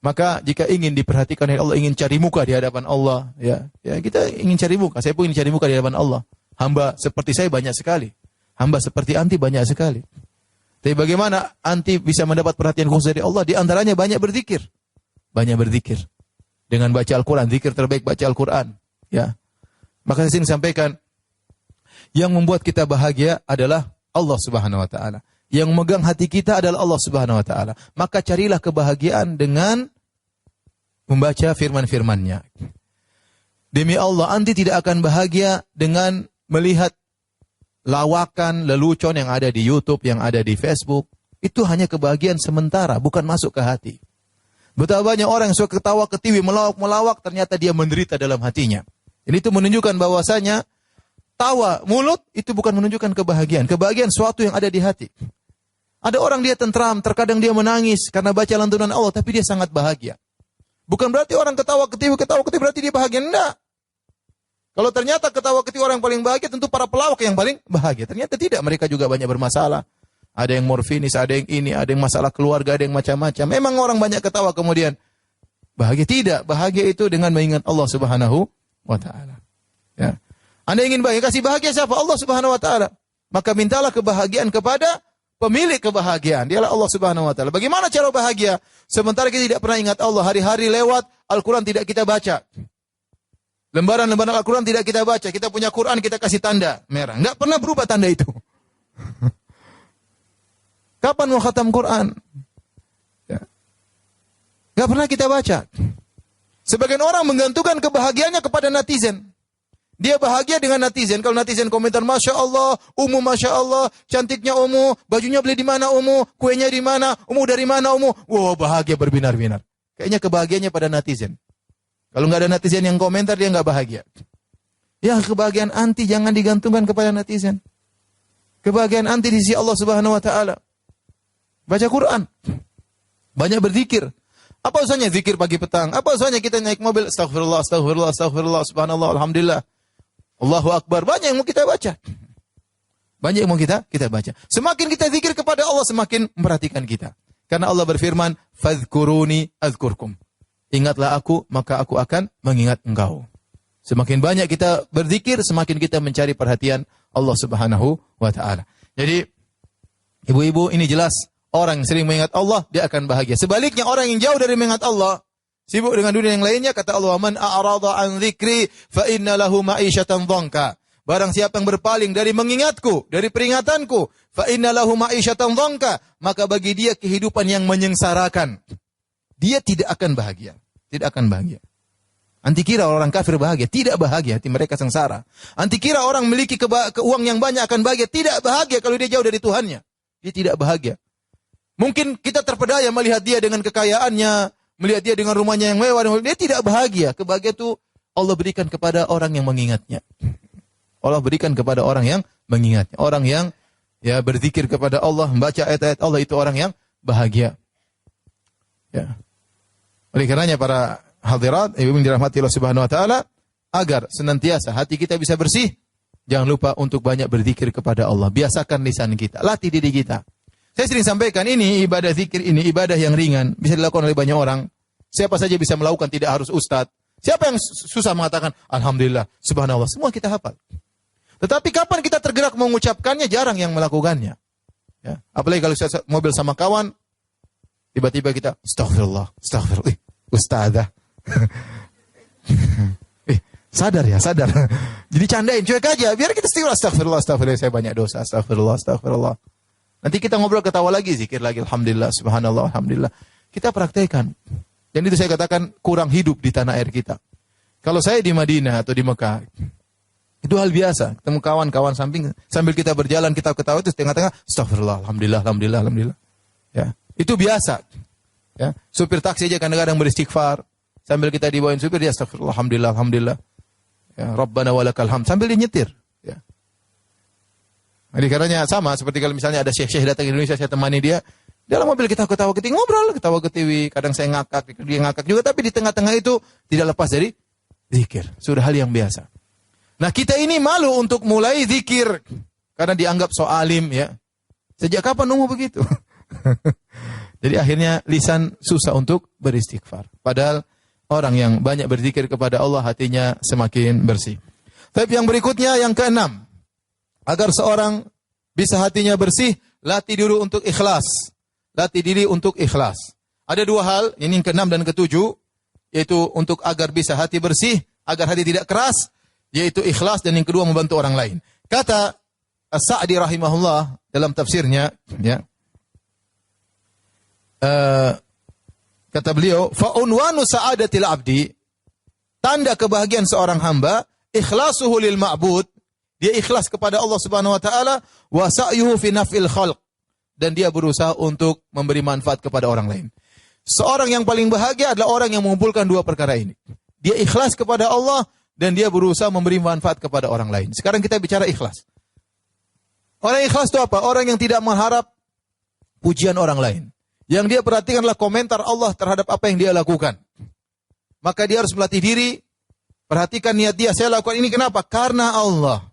Maka jika ingin diperhatikan oleh Allah, ingin cari muka di hadapan Allah, ya kita ingin cari muka. Saya pun ingin cari muka di hadapan Allah. Hamba seperti saya banyak sekali. Hamba seperti anti banyak sekali. Tapi bagaimana anti bisa mendapat perhatian khusus dari Allah? Di antaranya banyak berzikir. Banyak berzikir. Dengan baca Al-Quran. Zikir terbaik baca Al-Quran. Ya. Maka saya ingin sampaikan, yang membuat kita bahagia adalah Allah Subhanahu wa taala. Yang memegang hati kita adalah Allah Subhanahu wa taala. Maka carilah kebahagiaan dengan membaca firman-firman-Nya. Demi Allah, anti tidak akan bahagia dengan melihat lawakan, lelucon yang ada di YouTube, yang ada di Facebook. Itu hanya kebahagiaan sementara, bukan masuk ke hati. Betapa banyak orang yang suka ketawa ketiwi, melawak, ternyata dia menderita dalam hatinya. Ini itu menunjukkan bahwasanya tawa mulut itu bukan menunjukkan kebahagiaan. Kebahagiaan suatu yang ada di hati. Ada orang dia tentram, terkadang dia menangis karena baca lantunan Allah, tapi dia sangat bahagia. Bukan berarti orang ketawa ketiwi berarti dia bahagia. Enggak. Kalau ternyata ketawa ketiwi orang yang paling bahagia, tentu para pelawak yang paling bahagia. Ternyata tidak, mereka juga banyak bermasalah. Ada yang morfinis, ada yang ini, ada yang masalah keluarga, ada yang macam-macam. Memang orang banyak ketawa kemudian bahagia. Tidak, bahagia itu dengan mengingat Allah Subhanahu wa taala. Ya. Anda ingin bahagia, kasih bahagia siapa? Allah Subhanahu wa taala. Maka mintalah kebahagiaan kepada pemilik kebahagiaan. Dialah Allah Subhanahu wa taala. Bagaimana cara bahagia? Sementara kita tidak pernah ingat Allah, hari-hari lewat, Al-Quran tidak kita baca. Lembaran-lembaran Al-Quran tidak kita baca. Kita punya Quran, kita kasih tanda merah. Enggak pernah berubah tanda itu. Kapan mau khatam Quran? Ya. Enggak pernah kita baca. Sebagian orang menggantungkan kebahagiaannya kepada netizen. Dia bahagia dengan netizen. Kalau netizen komentar, Masya Allah, Umu Masya Allah, cantiknya Umu, bajunya beli di mana Umu, kuenya di mana, Umu dari mana Umu. Wow, bahagia berbinar-binar. Kayaknya kebahagiaannya pada netizen. Kalau nggak ada netizen yang komentar, dia nggak bahagia. Ya, kebahagiaan anti jangan digantungkan kepada netizen. Kebahagiaan anti di sisi Allah Subhanahu wa taala. Baca Quran. Banyak berzikir. Apa usahanya zikir pagi petang? Apa usahanya kita naik mobil, astagfirullah, astagfirullah, astagfirullah, subhanallah, alhamdulillah. Allahu akbar. Banyak yang mau kita baca. Banyak yang mau kita baca. Semakin kita zikir kepada Allah, semakin memperhatikan kita. Karena Allah berfirman, "Fadhkuruni adzkurkum." Ingatlah aku, maka aku akan mengingat engkau. Semakin banyak kita berzikir, semakin kita mencari perhatian Allah Subhanahu wa taala. Jadi, ibu-ibu, ini jelas orang yang sering mengingat Allah, dia akan bahagia. Sebaliknya, orang yang jauh dari mengingat Allah, sibuk dengan dunia yang lainnya, kata Allah, "Man a'rada an dzikri fa inna lahu ma'isyatan dhanka." Barang siapa yang berpaling dari mengingatku, dari peringatanku, fa inna lahu ma'isyatan dhanka, maka bagi dia kehidupan yang menyengsarakan. Dia tidak akan bahagia. Tidak akan bahagia. Anti kira orang kafir bahagia. Tidak bahagia, hati mereka sengsara. Anti kira orang memiliki uang yang banyak akan bahagia. Tidak bahagia kalau dia jauh dari Tuhannya. Dia tidak bahagia. Mungkin kita terpedaya melihat dia dengan kekayaannya, melihat dia dengan rumahnya yang mewah. Dia tidak bahagia. Kebahagiaan itu Allah berikan kepada orang yang mengingatnya. Allah berikan kepada orang yang mengingatnya. Orang yang ya berzikir kepada Allah, membaca ayat-ayat Allah, itu orang yang bahagia. Ya. Oleh karenanya para hadirat, ibu yang dirahmati Allah Subhanahu wa taala, agar senantiasa hati kita bisa bersih, jangan lupa untuk banyak berzikir kepada Allah. Biasakan lisan kita, latih diri kita. Saya sering sampaikan, ini ibadah zikir, ini ibadah yang ringan, bisa dilakukan oleh banyak orang. Siapa saja bisa melakukan, tidak harus ustadz. Siapa yang susah mengatakan alhamdulillah, subhanallah, semua kita hafal. Tetapi kapan kita tergerak mengucapkannya, jarang yang melakukannya. Ya. Apalagi kalau saya mobil sama kawan, tiba-tiba kita astagfirullah, astagfirullah, ustazah. Sadar ya, sadar. Jadi candain, cuek aja, biar kita istighfar, astagfirullah, astagfirullah, saya banyak dosa, astagfirullah, astagfirullah. Nanti kita ngobrol ketawa lagi, zikir lagi, alhamdulillah, subhanallah, alhamdulillah. Kita praktekkan. Dan itu saya katakan kurang hidup di tanah air kita. Kalau saya di Madinah atau di Mekah, itu hal biasa. Ketemu kawan-kawan samping, sambil kita berjalan, kita ketawa, itu tengah-tengah, astagfirullah, alhamdulillah, alhamdulillah, alhamdulillah. Ya, itu biasa. Ya, supir taksi aja kadang-kadang beristighfar. Sambil kita dibawain supir, dia astagfirullah, alhamdulillah, alhamdulillah. Ya, Rabbana walakal hamd. Sambil dia nyetir. Ya. Jadi karenanya sama seperti kalau misalnya ada syekh-syekh datang ke Indonesia, saya temani dia. Dalam mobil kita ketawa ketiwi, ngobrol, ketawa ketiwi. Kadang saya ngakak, dia ngakak juga. Tapi di tengah-tengah itu tidak lepas dari zikir. Sudah hal yang biasa. Nah kita ini malu untuk mulai zikir. Karena dianggap so alim ya. Sejak kapan umum begitu? Jadi akhirnya lisan susah untuk beristighfar. Padahal orang yang banyak berzikir kepada Allah hatinya semakin bersih. Tapi yang berikutnya yang keenam. Agar seorang bisa hatinya bersih, latih dulu untuk ikhlas. Latih diri untuk ikhlas. Ada dua hal, ini yang keenam dan ketujuh, yaitu untuk agar bisa hati bersih, agar hati tidak keras, yaitu ikhlas, dan yang kedua membantu orang lain. Kata As-Sa'di rahimahullah dalam tafsirnya, ya, kata beliau, fa'unwanu sa'adatil abdi, tanda kebahagiaan seorang hamba, ikhlasuhu lil ma'bud, dia ikhlas kepada Allah Subhanahu wa taala, wa sa'yuhu fi naf'il khalq, dan dia berusaha untuk memberi manfaat kepada orang lain. Seorang yang paling bahagia adalah orang yang mengumpulkan dua perkara ini. Dia ikhlas kepada Allah dan dia berusaha memberi manfaat kepada orang lain. Sekarang kita bicara ikhlas. Orang ikhlas itu apa? Orang yang tidak mengharap pujian orang lain. Yang dia perhatikanlah komentar Allah terhadap apa yang dia lakukan. Maka dia harus melatih diri, perhatikan niat dia, saya lakukan ini kenapa? Karena Allah.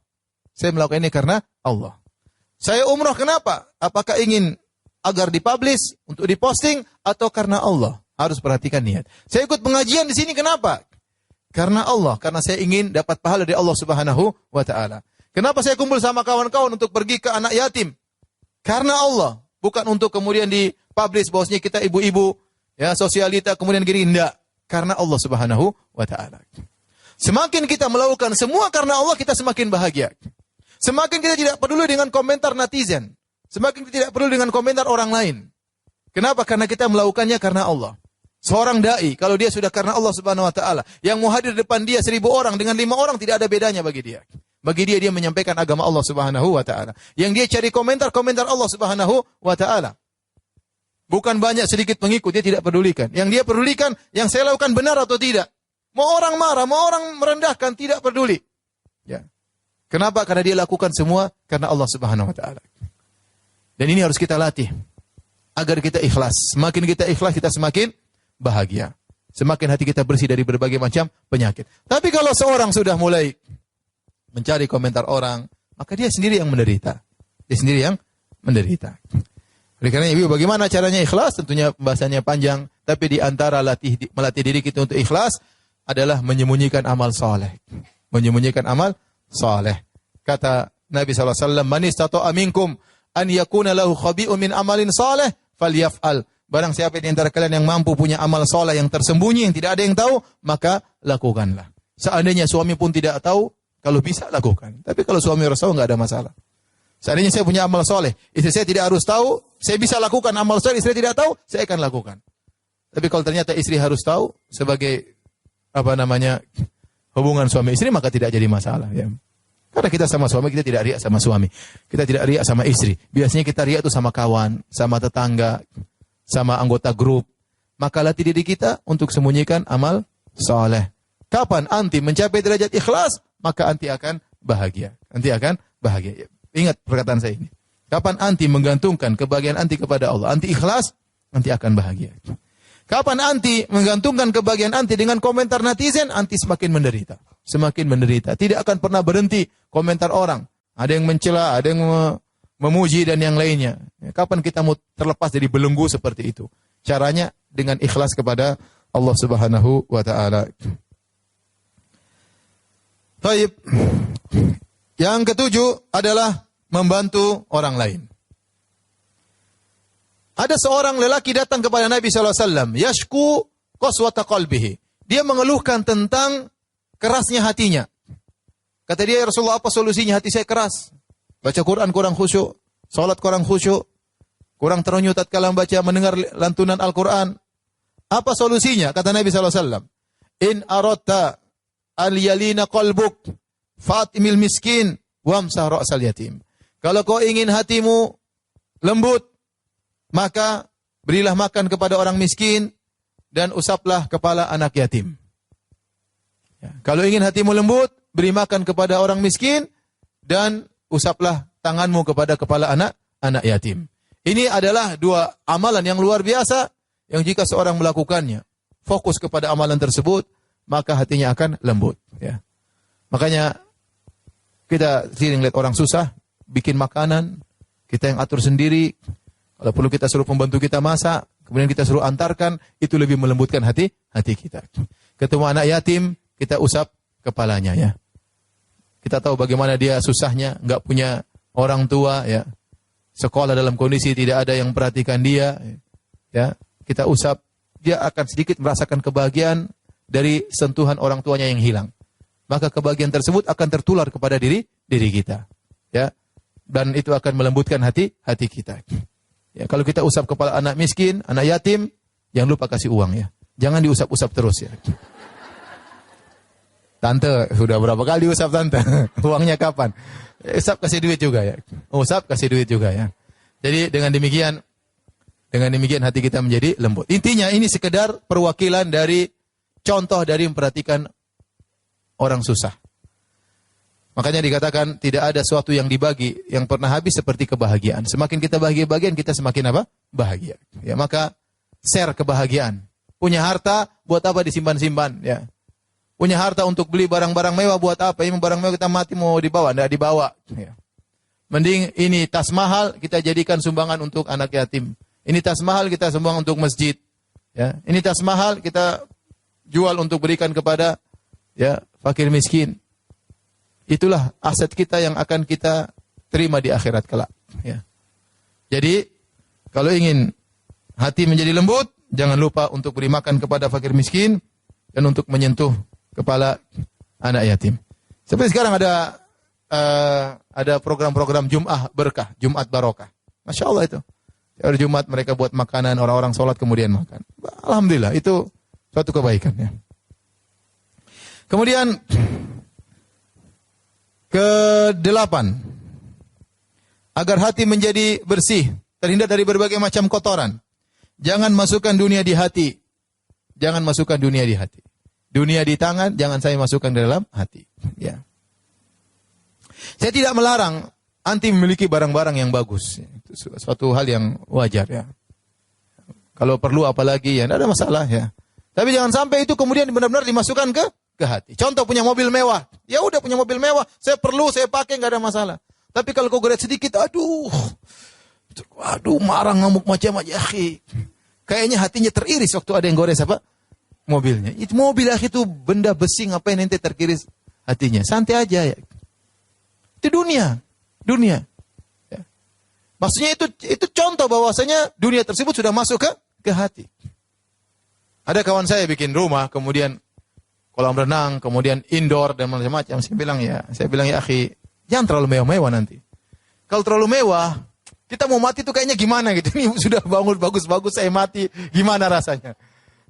Saya melakukan ini karena Allah. Saya umrah kenapa? Apakah ingin agar dipublish, untuk diposting, atau karena Allah? Harus perhatikan niat. Saya ikut pengajian di sini kenapa? Karena Allah. Karena saya ingin dapat pahala dari Allah Subhanahu wa taala. Kenapa saya kumpul sama kawan-kawan untuk pergi ke anak yatim? Karena Allah. Bukan untuk kemudian dipublish bahwasanya kita ibu-ibu, ya, sosialita, kemudian gini, enggak. Karena Allah Subhanahu wa taala. Semakin kita melakukan semua karena Allah, kita semakin bahagia. Semakin kita tidak peduli dengan komentar netizen. Semakin kita tidak peduli dengan komentar orang lain. Kenapa? Karena kita melakukannya karena Allah. Seorang da'i, kalau dia sudah karena Allah Subhanahu wa taala, yang mau hadir depan dia 1000 orang dengan 5 orang tidak ada bedanya bagi dia. Bagi dia, dia menyampaikan agama Allah Subhanahu wa taala. Yang dia cari komentar Allah Subhanahu wa taala. Bukan banyak sedikit pengikut, dia tidak pedulikan. Yang dia pedulikan, yang saya lakukan benar atau tidak. Mau orang marah, mau orang merendahkan, tidak peduli. Ya. Kenapa? Karena dia lakukan semua karena Allah Subhanahu wa taala. Dan ini harus kita latih agar kita ikhlas. Semakin kita ikhlas, kita semakin bahagia. Semakin hati kita bersih dari berbagai macam penyakit. Tapi kalau seorang sudah mulai mencari komentar orang, maka dia sendiri yang menderita. Dia sendiri yang menderita. Oleh karena ibu, bagaimana caranya ikhlas? Tentunya pembahasannya panjang, tapi di antara melatih diri kita untuk ikhlas adalah menyembunyikan amal saleh. Menyembunyikan amal saleh. Kata Nabi SAW, "Man istata'a minkum an yakuna lahu khabi'un min amalin saleh, falyaf'al." Barang siapa di antara kalian yang mampu punya amal saleh yang tersembunyi, yang tidak ada yang tahu, maka lakukanlah. Seandainya suami pun tidak tahu, kalau bisa lakukan. Tapi kalau suami harus tahu, enggak ada masalah. Seandainya saya punya amal saleh, istri saya tidak harus tahu, saya bisa lakukan amal saleh, istri tidak tahu, saya akan lakukan. Tapi kalau ternyata istri harus tahu sebagai hubungan suami istri, maka tidak jadi masalah, ya. Karena kita sama suami, kita tidak riak sama suami. Kita tidak riak sama istri. Biasanya kita riak itu sama kawan, sama tetangga, sama anggota grup. Maka latih diri kita untuk sembunyikan amal saleh. Kapan anti mencapai derajat ikhlas, maka anti akan bahagia. Anti akan bahagia. Ingat perkataan saya ini. Kapan anti menggantungkan kebahagiaan anti kepada Allah, anti ikhlas, anti akan bahagia. Kapan anti menggantungkan kebahagiaan anti dengan komentar netizen, anti semakin menderita. Semakin menderita. Tidak akan pernah berhenti komentar orang. Ada yang mencela, ada yang memuji dan yang lainnya. Kapan kita mau terlepas dari belenggu seperti itu? Caranya dengan ikhlas kepada Allah Subhanahu wa taala. Baik. Yang ketujuh adalah membantu orang lain. Ada seorang lelaki datang kepada Nabi SAW. Yashku qaswata qalbihi. Dia mengeluhkan tentang kerasnya hatinya. Kata dia, ya Rasulullah, apa solusinya? Hati saya keras. Baca Quran kurang khusyuk. Salat kurang khusyuk. Kurang terenyuh tatkala membaca, mendengar lantunan Al-Quran. Apa solusinya? Kata Nabi SAW. In aradta al yalina qalbuk fatimil miskin wamsah ra'sal yatim. Kalau kau ingin hatimu lembut, maka berilah makan kepada orang miskin dan usaplah kepala anak yatim. Ya. Kalau ingin hatimu lembut, beri makan kepada orang miskin dan usaplah tanganmu kepada kepala anak yatim. Ini adalah dua amalan yang luar biasa yang jika seorang melakukannya, fokus kepada amalan tersebut, maka hatinya akan lembut. Ya. Makanya kita sering lihat orang susah, bikin makanan, kita yang atur sendiri. Kalau perlu kita suruh pembantu kita masak, kemudian kita suruh antarkan, itu lebih melembutkan hati kita. Ketemu anak yatim, kita usap kepalanya ya. Kita tahu bagaimana dia susahnya, nggak punya orang tua ya. Sekolah dalam kondisi tidak ada yang perhatikan dia ya. Kita usap, dia akan sedikit merasakan kebahagiaan dari sentuhan orang tuanya yang hilang. Maka kebahagiaan tersebut akan tertular kepada diri kita ya. Dan itu akan melembutkan hati kita. Ya, kalau kita usap kepala anak miskin, anak yatim, jangan lupa kasih uang ya. Jangan diusap-usap terus ya. Tante, sudah berapa kali usap tante? Uangnya kapan? Usap kasih duit juga ya. Usap kasih duit juga ya. Jadi dengan demikian hati kita menjadi lembut. Intinya ini sekedar perwakilan dari contoh dari memperhatikan orang susah. Makanya dikatakan tidak ada sesuatu yang dibagi yang pernah habis seperti kebahagiaan. Semakin kita bahagia-bahagian, kita semakin apa? Bahagia. Ya, maka share kebahagiaan. Punya harta buat apa disimpan-simpan ya. Punya harta untuk beli barang-barang mewah buat apa? Ini barang mewah kita mati mau dibawa, enggak dibawa. Ya. Mending ini tas mahal kita jadikan sumbangan untuk anak yatim. Ini tas mahal kita sumbang untuk masjid. Ya. Ini tas mahal kita jual untuk berikan kepada ya fakir miskin. Itulah aset kita yang akan kita terima di akhirat kelak. Ya. Jadi kalau ingin hati menjadi lembut, jangan lupa untuk beri makan kepada fakir miskin dan untuk menyentuh kepala anak yatim. Seperti sekarang ada program-program Jum'ah berkah, Jumat barokah. Masya Allah itu. Hari Jumat mereka buat makanan, orang-orang sholat kemudian makan. Alhamdulillah, itu suatu kebaikan. Ya. Kemudian, ke-8. Agar hati menjadi bersih, terhindar dari berbagai macam kotoran. Jangan masukkan dunia di hati. Jangan masukkan dunia di hati. Dunia di tangan, jangan saya masukkan di dalam hati. Ya. Saya tidak melarang anti memiliki barang-barang yang bagus. Itu suatu hal yang wajar ya. Kalau perlu apalagi ya, tidak ada masalah ya. Tapi jangan sampai itu kemudian benar-benar dimasukkan ke hati. Contoh punya mobil mewah. Ya udah punya mobil mewah, saya perlu, saya pakai, nggak ada masalah. Tapi kalau kau geret sedikit, aduh marah ngamuk macam-macam. Kayaknya hatinya teriris waktu ada yang gores apa? Mobilnya. Itu mobil itu benda besi, ngapain ente terkiris hatinya? Santai aja ya. Itu dunia. Ya. Maksudnya itu contoh bahwasanya dunia tersebut sudah masuk ke hati. Ada kawan saya bikin rumah, kemudian kolam renang, kemudian indoor dan macam-macam. Saya bilang ya akhi, jangan terlalu mewah-mewah nanti. Kalau terlalu mewah, kita mau mati tuh kayaknya gimana gitu. Ini sudah bangun bagus-bagus, saya mati, gimana rasanya?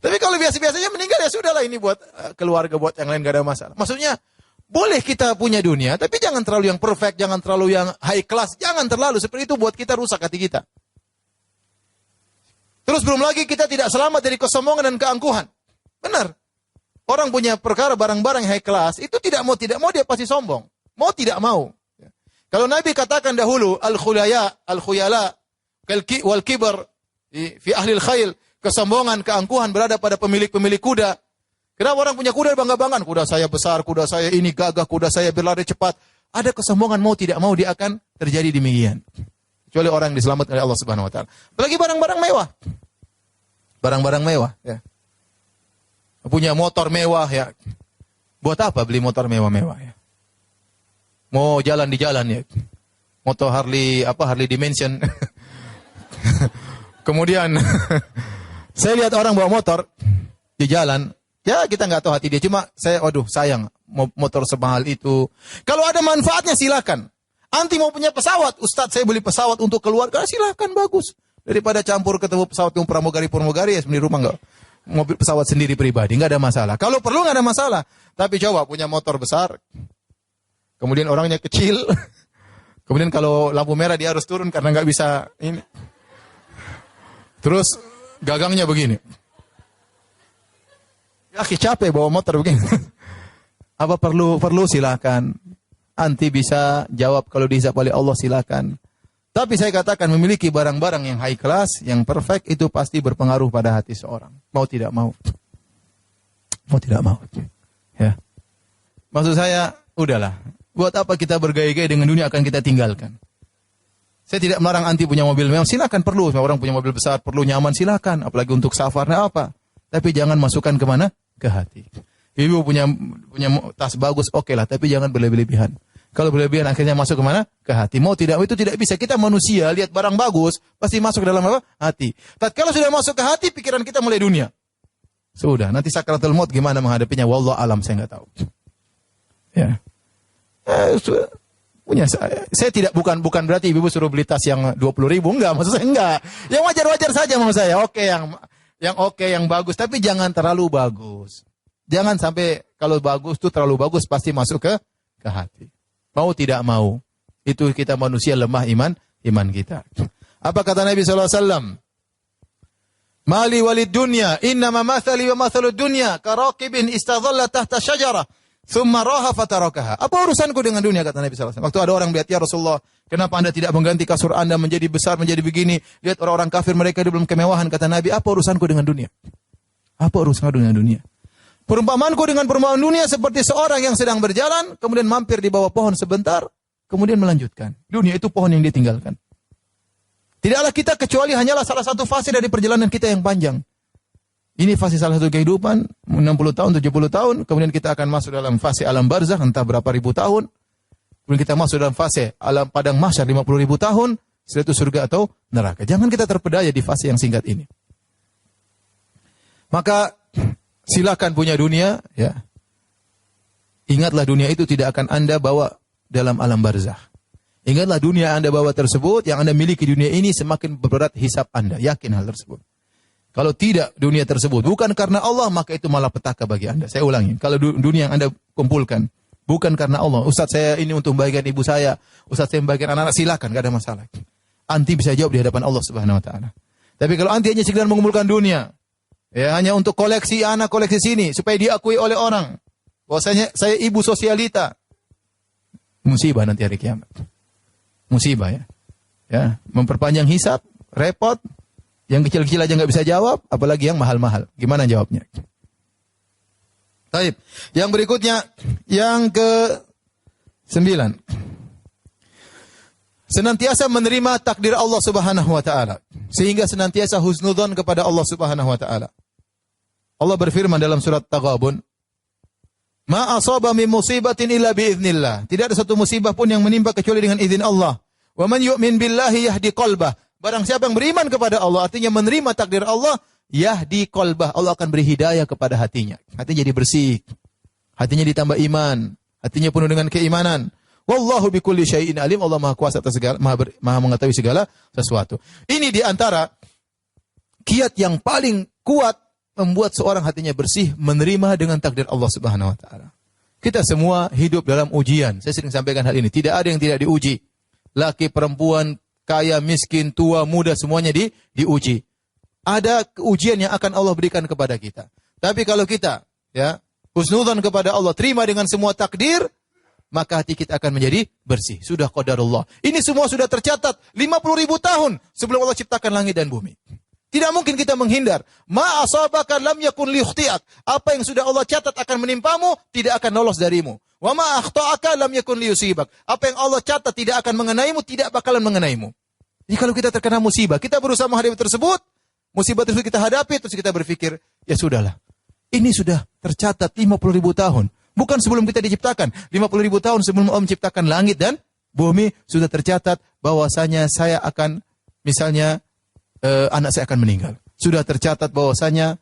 Tapi kalau biasa-biasanya meninggal ya sudahlah, ini buat keluarga, buat yang lain gak ada masalah. Maksudnya boleh kita punya dunia, tapi jangan terlalu yang perfect, jangan terlalu yang high class, jangan terlalu seperti itu buat kita rusak hati kita. Terus belum lagi kita tidak selamat dari kesombongan dan keangkuhan. Benar. Orang punya perkara barang-barang high class, itu tidak mau dia pasti sombong. Mau tidak mau. Kalau Nabi katakan dahulu al-khuyala wal kibar fi ahli al-khayl, kesombongan, keangkuhan berada pada pemilik-pemilik kuda. Kenapa orang punya kuda bangga-banggaan? Kuda saya besar, kuda saya ini gagah, kuda saya berlari cepat. Ada kesombongan, mau tidak mau dia akan terjadi demikian. Kecuali orang yang diselamatkan oleh Allah Subhanahu wa taala. Apalagi barang-barang mewah. Barang-barang mewah, ya. Punya motor mewah, ya. Buat apa beli motor mewah-mewah, ya? Mau jalan di jalan, ya. Motor Harley Dimension. Kemudian saya lihat orang bawa motor di jalan, ya kita nggak tahu hati dia, cuma sayang motor semahal itu. Kalau ada manfaatnya silakan. Anti mau punya pesawat, Ustadz saya beli pesawat untuk keluarga, silakan, bagus. Daripada campur ketemu pesawat yang pramugari ya sendiri rumah nggak, mobil pesawat sendiri pribadi nggak ada masalah. Kalau perlu nggak ada masalah. Tapi coba punya motor besar, kemudian orangnya kecil, kemudian kalau lampu merah dia harus turun karena nggak bisa ini. Terus gagangnya begini. Ya capek bawa motor begini. Apa perlu silakan. Anti bisa jawab kalau dihisab oleh Allah, silakan. Tapi saya katakan memiliki barang-barang yang high class, yang perfect, itu pasti berpengaruh pada hati seorang. Mau tidak mau. Mau tidak mau. Ya. Maksud saya, udahlah. Buat apa kita bergaya-gaya dengan dunia akan kita tinggalkan. Saya tidak melarang anti punya mobil. Memang silakan, perlu. Orang punya mobil besar, perlu nyaman, silakan. Apalagi untuk safarnya apa. Tapi jangan masukkan kemana? Ke hati. Ibu punya tas bagus, oke lah. Tapi jangan berlebihan. Kalau berlebihan akhirnya masuk kemana? Ke hati. Mau tidak, itu tidak bisa. Kita manusia, lihat barang bagus, pasti masuk dalam apa? Hati. Tatkala sudah masuk ke hati, pikiran kita mulai dunia. Sudah, nanti sakaratul maut gimana menghadapinya? Wallah alam, saya nggak tahu. Ya. Punya saya tidak, bukan berarti ibu suruh beli tas yang 20.000, enggak, maksud saya enggak. Yang wajar-wajar saja maksud saya. Oke, yang bagus, tapi jangan terlalu bagus. Jangan sampai kalau bagus tuh terlalu bagus pasti masuk ke hati. Mau tidak mau, itu kita manusia lemah iman kita. Apa kata Nabi sallallahu alaihi wasallam? Mali walid dunya, innama mathali wa mathalud dunya karaqibin istadhalla tahta syajarah. Thumma raha fatarakaha. Apa urusanku dengan dunia, kata Nabi sallallahu alaihi wasallam. Waktu ada orang melihat, ya Rasulullah, kenapa Anda tidak mengganti kasur Anda menjadi besar, menjadi begini? Lihat orang-orang kafir, mereka belum kemewahan. Kata Nabi, apa urusanku dengan dunia? Apa urusanku dengan dunia? Perumpamaanku dengan perumpamaan dunia seperti seorang yang sedang berjalan, kemudian mampir di bawah pohon sebentar, kemudian melanjutkan. Dunia itu pohon yang ditinggalkan. Tidaklah kita kecuali hanyalah salah satu fase dari perjalanan kita yang panjang. Ini fase salah satu kehidupan, 60 tahun, 70 tahun, kemudian kita akan masuk dalam fase alam barzakh, entah berapa ribu tahun. Kemudian kita masuk dalam fase alam padang mahsyar 50.000 tahun, setelah itu surga atau neraka. Jangan kita terpedaya di fase yang singkat ini. Maka silakan punya dunia, ya. Ingatlah dunia itu tidak akan Anda bawa dalam alam barzakh. Ingatlah dunia Anda bawa tersebut, yang Anda miliki dunia ini semakin berat hisab Anda. Yakin hal tersebut. Kalau tidak dunia tersebut bukan karena Allah, maka itu malah petaka bagi Anda. Saya ulangi, kalau dunia yang Anda kumpulkan bukan karena Allah. Ustaz, saya ini untuk membagikan ibu saya, Ustaz saya membagikan anak-anak, silakan, enggak ada masalah. Anti bisa jawab di hadapan Allah Subhanahu wa taala. Tapi kalau anti hanya sekedar mengumpulkan dunia, ya hanya untuk koleksi anak, koleksi sini supaya diakui oleh orang bahwasanya saya ibu sosialita, musibah nanti hari kiamat. Musibah, ya. Ya, memperpanjang hisab, repot. Yang kecil-kecil aja nggak bisa jawab, apalagi yang mahal-mahal. Gimana jawabnya? Baik. Yang berikutnya, yang ke-9. Senantiasa menerima takdir Allah Subhanahu wa taala, sehingga senantiasa husnudzon kepada Allah Subhanahu wa taala. Allah berfirman dalam surat Taghabun, "Ma asaba min musibatin illa bi idznillah." Tidak ada satu musibah pun yang menimpa kecuali dengan izin Allah. "Wa man yu'min billahi yahdi qalbah." Barang siapa yang beriman kepada Allah, artinya menerima takdir Allah, yahdi qalbah, Allah akan beri hidayah kepada hatinya. Hatinya jadi bersih, hatinya ditambah iman, hatinya penuh dengan keimanan. Wallahu bikulli syai'in alim. Allah Maha kuasa atas segala, maha mengetahui segala sesuatu. Ini di antara kiat yang paling kuat membuat seorang hatinya bersih, menerima dengan takdir Allah Subhanahu wa taala. Kita semua hidup dalam ujian. Saya sering sampaikan hal ini. Tidak ada yang tidak diuji. Laki, perempuan, kaya, miskin, tua, muda, semuanya diuji. Ada ujian yang akan Allah berikan kepada kita. Tapi kalau kita, ya, husnudzon kepada Allah, terima dengan semua takdir, maka hati kita akan menjadi bersih. Sudah qadarullah. Ini semua sudah tercatat 50.000 tahun sebelum Allah ciptakan langit dan bumi. Tidak mungkin kita menghindar. Ma asabaka lam yakun liyukhti'ak. Apa yang sudah Allah catat akan menimpamu, tidak akan lolos darimu. Wa ma akhta'aka lam yakun liyusibak. Apa yang Allah catat tidak akan mengenaimu, tidak bakalan mengenaimu. Jadi kalau kita terkena musibah, kita berusaha menghadapi tersebut, musibah tersebut kita hadapi, terus kita berpikir, ya sudahlah. Ini sudah tercatat 50.000 tahun. Bukan sebelum kita diciptakan. 50.000 tahun sebelum Allah menciptakan langit dan bumi, sudah tercatat bahwasanya saya akan, misalnya, anak saya akan meninggal. Sudah tercatat bahwasanya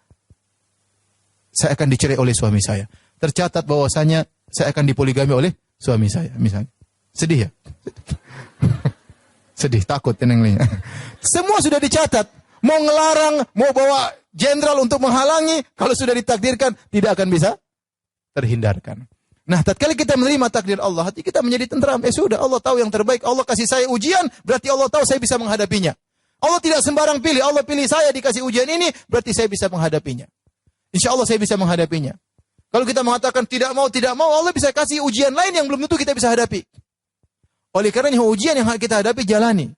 saya akan dicerai oleh suami saya. Tercatat bahwasanya saya akan dipoligami oleh suami saya, misalnya. Sedih ya? Sedih, takut, tenang. Semua sudah dicatat. Mau ngelarang, mau bawa jenderal untuk menghalangi, kalau sudah ditakdirkan, tidak akan bisa terhindarkan. Nah, tatkala kita menerima takdir Allah, hati kita menjadi tentram. Sudah, Allah tahu yang terbaik. Allah kasih saya ujian, berarti Allah tahu saya bisa menghadapinya. Allah tidak sembarang pilih. Allah pilih saya dikasih ujian ini, berarti saya bisa menghadapinya. Insya Allah saya bisa menghadapinya. Kalau kita mengatakan tidak mau, Allah bisa kasih ujian lain yang belum tentu kita bisa hadapi. Oleh karenanya ujian yang kita hadapi jalani.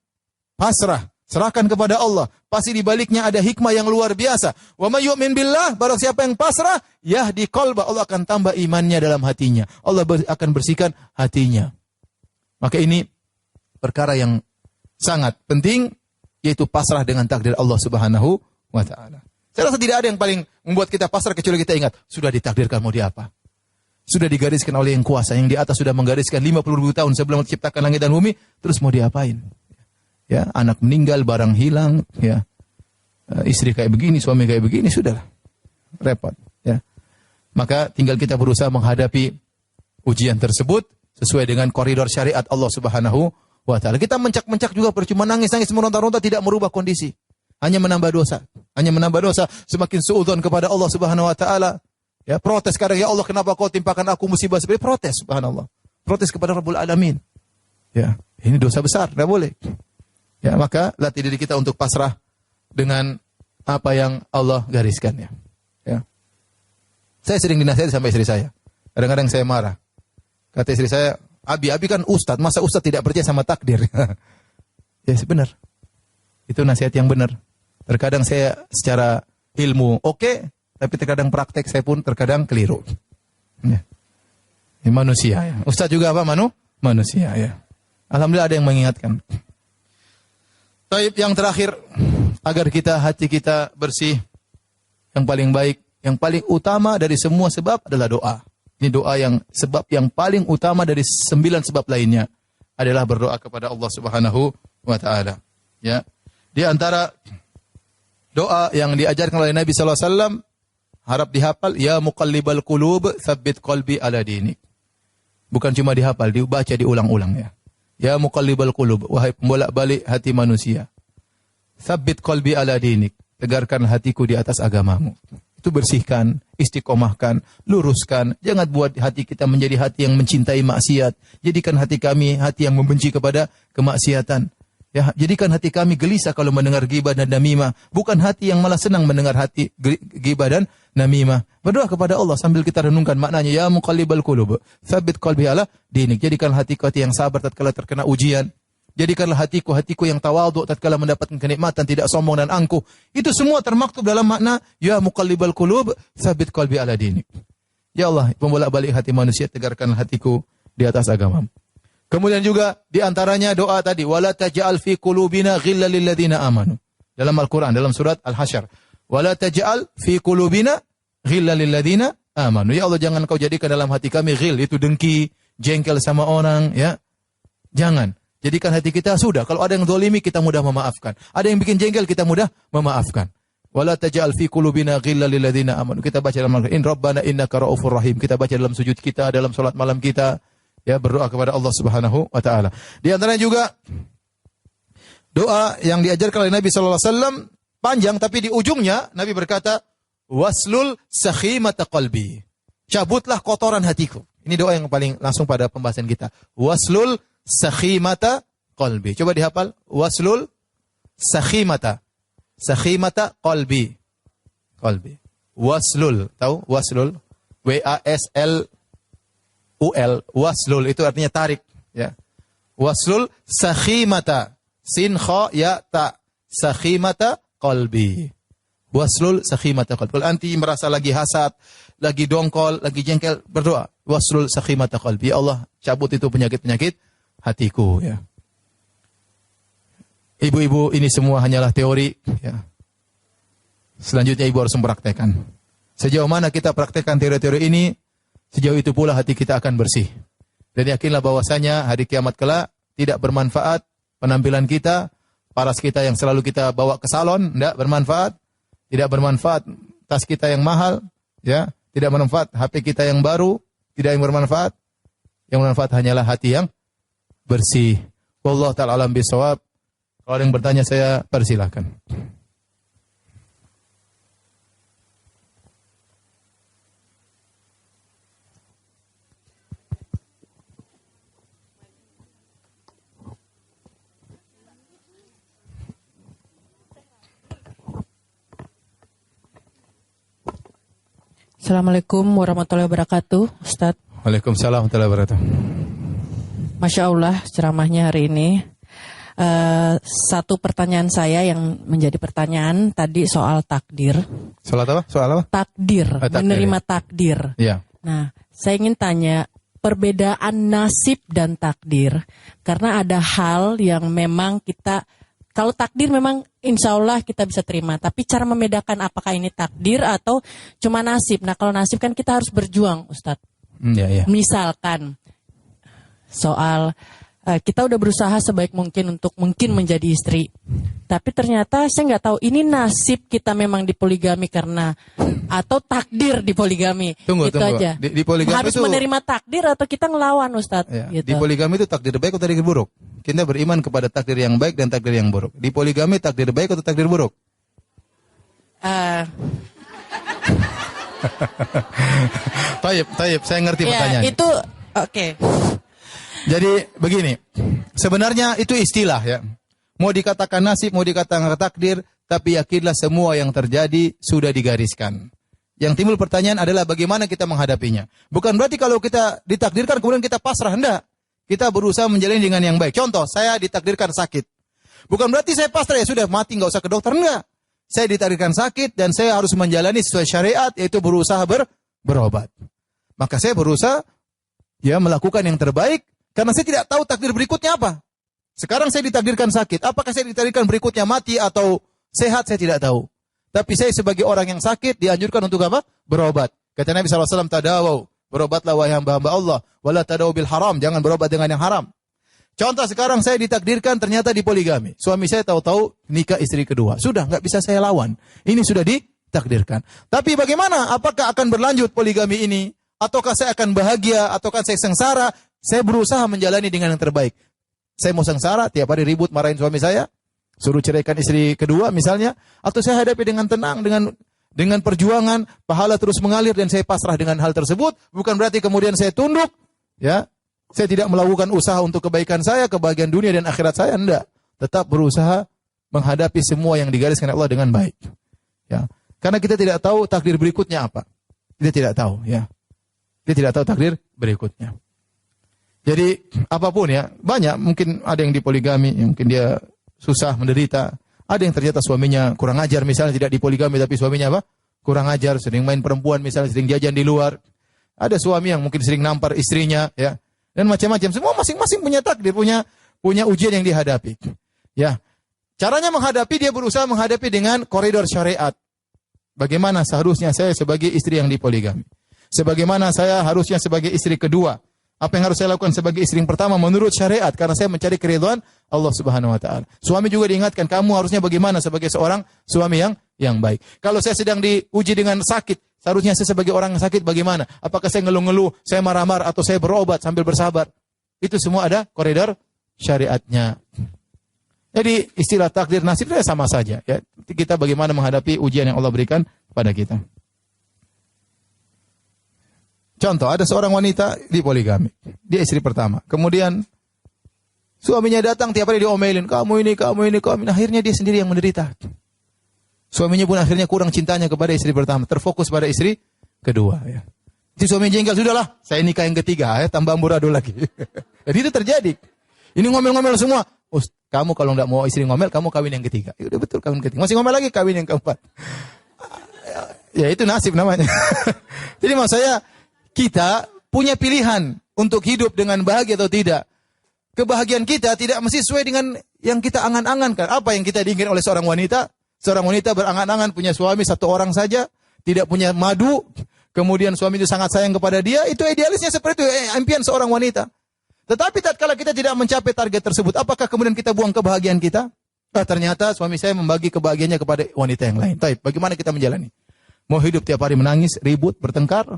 Pasrah, serahkan kepada Allah. Pasti di baliknya ada hikmah yang luar biasa. Wa may yu'min billah, barang siapa yang pasrah, yahdi qalba, Allah akan tambah imannya dalam hatinya. Allah akan bersihkan hatinya. Maka ini perkara yang sangat penting, yaitu pasrah dengan takdir Allah Subhanahu wa taala. Saya rasa tidak ada yang paling membuat kita pasrah kecuali kita ingat, sudah ditakdirkan mau diapa. Sudah digariskan oleh yang kuasa, yang di atas sudah menggariskan 50.000 tahun sebelum menciptakan langit dan bumi, terus mau diapain? Ya, anak meninggal, barang hilang, ya. Istri kayak begini, suami kayak begini, sudahlah. Repot, ya. Maka tinggal kita berusaha menghadapi ujian tersebut sesuai dengan koridor syariat Allah Subhanahu wa taala. Kita mencak-mencak juga percuma, nangis-nangis meronta-ronta tidak merubah kondisi. Hanya menambah dosa. Semakin suudzon kepada Allah Subhanahu wa taala. Ya, protes kadang, ya Allah kenapa kau timpakan aku musibah seperti protes, subhanallah. Protes kepada Rabbul Alamin. Ya, ini dosa besar, tidak boleh. Ya, maka latih diri kita untuk pasrah dengan apa yang Allah gariskan, ya. Ya. Saya sering dinasihati sampai istri saya. Kadang-kadang saya marah. Kata istri saya, Abi kan ustadz, masa ustadz tidak percaya sama takdir? Ya, benar. Itu nasihat yang benar. Terkadang saya secara ilmu oke, tapi terkadang praktek saya pun terkadang keliru. Ya. Ini manusia, ya. Ustaz juga apa, manusia, ya. Alhamdulillah ada yang mengingatkan. Taib yang terakhir, agar hati kita bersih, yang paling baik, yang paling utama dari semua sebab adalah doa. Ini doa yang sebab yang paling utama dari 9 sebab lainnya adalah berdoa kepada Allah Subhanahu wa taala. Ya. Di antara doa yang diajarkan oleh Nabi sallallahu alaihi wasallam, harap dihafal, ya muqallibal qulub, tsabbit qalbi ala dinik. Bukan cuma dihafal, dibaca diulang-ulang, ya. Ya muqallibal qulub, wahai pembolak-balik hati manusia. Tsabbit qalbi ala dinik, tegarkan hatiku di atas agamamu. Itu bersihkan, istiqomahkan, luruskan. Jangan buat hati kita menjadi hati yang mencintai maksiat. Jadikan hati kami hati yang membenci kepada kemaksiatan. Ya, jadikan hati kami gelisah kalau mendengar ghibah dan namimah, bukan hati yang malah senang mendengar hati ghibah dan namimah. Berdoa kepada Allah sambil kita renungkan maknanya, ya muqallibal qulub, tsabbit qalbi ala dinik. Jadikan hatiku hati yang sabar tatkala terkena ujian. Jadikanlah hatiku yang tawadhu tatkala mendapatkan kenikmatan, tidak sombong dan angkuh. Itu semua termaktub dalam makna ya muqallibal qulub, tsabbit qalbi ala dinik. Ya Allah, pembolak-balik hati manusia, tegarkan hatiku di atas agamamu. Kemudian juga di antaranya doa tadi, wala taj'al fi qulubina ghillal lil ladzina amanu. Dalam Al-Qur'an, dalam surat Al-Hasyr, wala taj'al fi qulubina ghillal lil ladzina amanu. Ya Allah, jangan kau jadikan dalam hati kami ghil, itu dengki, jengkel sama orang, ya. Jangan. Jadikan hati kita sudah, kalau ada yang zalimi kita mudah memaafkan. Ada yang bikin jengkel kita mudah memaafkan. Wala taj'al fi qulubina ghillal lil ladzina amanu. Kita baca dalam Al-Qur'an, in rabbana innaka raufur rahim. Kita baca dalam sujud kita, dalam salat malam kita. Ya, berdoa kepada Allah Subhanahu wa taala. Di antaranya juga doa yang diajarkan oleh Nabi sallallahu alaihi wasallam panjang, tapi di ujungnya Nabi berkata, waslul sakhimata qalbi. Cabutlah kotoran hatiku. Ini doa yang paling langsung pada pembahasan kita. Waslul sakhimata qalbi. Coba dihafal. Waslul sakhimata qalbi. Qalbi. Waslul, tahu waslul? W-A-S-L waslul itu artinya tarik, ya. Waslul sakhimata, sin kha ya ta, sakhimata qalbi. Waslul sakhimata qalbi. Kalau anti merasa lagi hasad, lagi dongkol, lagi jengkel, berdoa, waslul sakhimata qalbi. Ya Allah, cabut itu penyakit-penyakit hatiku, ya. Ibu-ibu, ini semua hanyalah teori, ya. Selanjutnya ibu harus mempraktekkan. Sejauh mana kita praktekkan teori-teori ini, sejauh itu pula hati kita akan bersih. Dan yakinlah bahwasanya hari kiamat kelak tidak bermanfaat penampilan kita, paras kita yang selalu kita bawa ke salon, tidak bermanfaat. Tidak bermanfaat tas kita yang mahal, ya, tidak bermanfaat HP kita yang baru, tidak yang bermanfaat. Yang bermanfaat hanyalah hati yang bersih. Wallahu ta'ala alam bisawab. Kalau ada yang bertanya saya persilahkan. Assalamualaikum warahmatullahi wabarakatuh, Ustadz. Waalaikumsalam warahmatullahi wabarakatuh. Masya Allah ceramahnya hari ini. Satu pertanyaan saya yang menjadi pertanyaan tadi soal takdir. Soal apa? Soal apa? Takdir, Takdir, menerima ya. takdir. Iya. Nah, saya ingin tanya perbedaan nasib dan takdir. Karena ada hal yang memang kita, kalau takdir memang insya Allah kita bisa terima. Tapi cara membedakan apakah ini takdir atau cuma nasib. Nah, kalau nasib kan kita harus berjuang, Ustadz. Iya. Misalkan soal kita udah berusaha sebaik mungkin untuk mungkin menjadi istri, tapi ternyata saya nggak tahu ini nasib kita memang dipoligami karena atau takdir dipoligami. Tunggu. Aja. Di poligami harus itu menerima takdir atau kita ngelawan, Ustadz? ya, Gitu. di poligami itu takdir baik atau takdir buruk? Kita beriman kepada takdir yang baik dan takdir yang buruk. Di poligami takdir baik atau takdir buruk? Taib, saya ngerti pertanyaannya. Itu oke. Jadi begini, sebenarnya itu istilah ya. Mau dikatakan nasib, mau dikatakan takdir, tapi yakinlah semua yang terjadi sudah digariskan. Yang timbul pertanyaan adalah bagaimana kita menghadapinya. Bukan berarti kalau kita ditakdirkan kemudian kita pasrah, enggak. Kita berusaha menjalani dengan yang baik. Contoh, saya ditakdirkan sakit. Bukan berarti saya pasrah, ya sudah mati nggak usah ke dokter, enggak. Saya ditakdirkan sakit dan saya harus menjalani sesuai syariat, yaitu berusaha berobat. Maka saya berusaha ya melakukan yang terbaik. Karena saya tidak tahu takdir berikutnya apa. Sekarang saya ditakdirkan sakit. Apakah saya ditakdirkan berikutnya mati atau sehat, saya tidak tahu. Tapi saya sebagai orang yang sakit dianjurkan untuk apa? Berobat. Kata Nabi SAW, tadawaw. Berobatlah wahai hamba-hamba Allah. Wala tadawaw bil haram. Jangan berobat dengan yang haram. Contoh sekarang saya ditakdirkan ternyata dipoligami. Suami saya tahu-tahu nikah istri kedua. Sudah, nggak bisa saya lawan. Ini sudah ditakdirkan. Tapi bagaimana? Apakah akan berlanjut poligami ini? Ataukah saya akan bahagia? Ataukah saya sengsara? Saya berusaha menjalani dengan yang terbaik. Saya mau sengsara, tiap hari ribut marahin suami saya, suruh ceraikan istri kedua misalnya, atau saya hadapi dengan tenang, dengan perjuangan, pahala terus mengalir dan saya pasrah dengan hal tersebut. Bukan berarti kemudian saya tunduk, ya. Saya tidak melakukan usaha untuk kebaikan saya, kebahagiaan dunia dan akhirat saya, enggak. Tetap berusaha menghadapi semua yang digariskan Allah dengan baik. Ya. Karena kita tidak tahu takdir berikutnya apa. Kita tidak tahu, ya. Kita tidak tahu takdir berikutnya. Jadi apapun ya, banyak mungkin ada yang dipoligami, mungkin dia susah menderita. Ada yang ternyata suaminya kurang ajar misalnya, tidak dipoligami tapi suaminya apa? Kurang ajar, sering main perempuan misalnya, sering jajan di luar. Ada suami yang mungkin sering nampar istrinya ya. Dan macam-macam. Semua masing-masing punya takdir, punya ujian yang dihadapi. Ya. Caranya menghadapi, dia berusaha menghadapi dengan koridor syariat. Bagaimana seharusnya saya sebagai istri yang dipoligami? Sebagaimana saya harusnya sebagai istri kedua? Apa yang harus saya lakukan sebagai istri yang pertama menurut syariat? Karena saya mencari keridhaan Allah Subhanahu wa taala. Suami juga diingatkan, kamu harusnya bagaimana sebagai seorang suami yang baik. Kalau saya sedang diuji dengan sakit, seharusnya saya sebagai orang yang sakit bagaimana? Apakah saya ngeluh-ngeluh, saya marah-marah atau saya berobat sambil bersabar? Itu semua ada koridor syariatnya. Jadi istilah takdir nasib itu sama saja ya. Kita bagaimana menghadapi ujian yang Allah berikan kepada kita. Contoh, ada seorang wanita dipoligami. Dia istri pertama. Kemudian suaminya datang tiap hari diomelin. Kamu ini. Akhirnya dia sendiri yang menderita. Suaminya pun akhirnya kurang cintanya kepada istri pertama. Terfokus pada istri kedua. Ya. Si suami jengkel, sudahlah, saya nikah yang ketiga. Ya, tambah amburadul lagi. Jadi itu terjadi. Ini ngomel-ngomel semua. Kamu kalau nggak mau istri ngomel, kamu kawin yang ketiga. Ya, udah betul, kawin ketiga. Masih ngomel lagi, kawin yang keempat. Ya itu nasib namanya. Jadi maksud saya, kita punya pilihan untuk hidup dengan bahagia atau tidak. Kebahagiaan kita tidak mesti sesuai dengan yang kita angan-angankan. Apa yang kita diinginkan oleh seorang wanita? Seorang wanita berangan-angan punya suami satu orang saja, tidak punya madu, kemudian suami itu sangat sayang kepada dia, itu idealisnya seperti itu, impian seorang wanita. Tetapi tatkala kita tidak mencapai target tersebut, apakah kemudian kita buang kebahagiaan kita? Ternyata suami saya membagi kebahagiaannya kepada wanita yang lain. Taib, bagaimana kita menjalani? Mau hidup tiap hari menangis, ribut, bertengkar?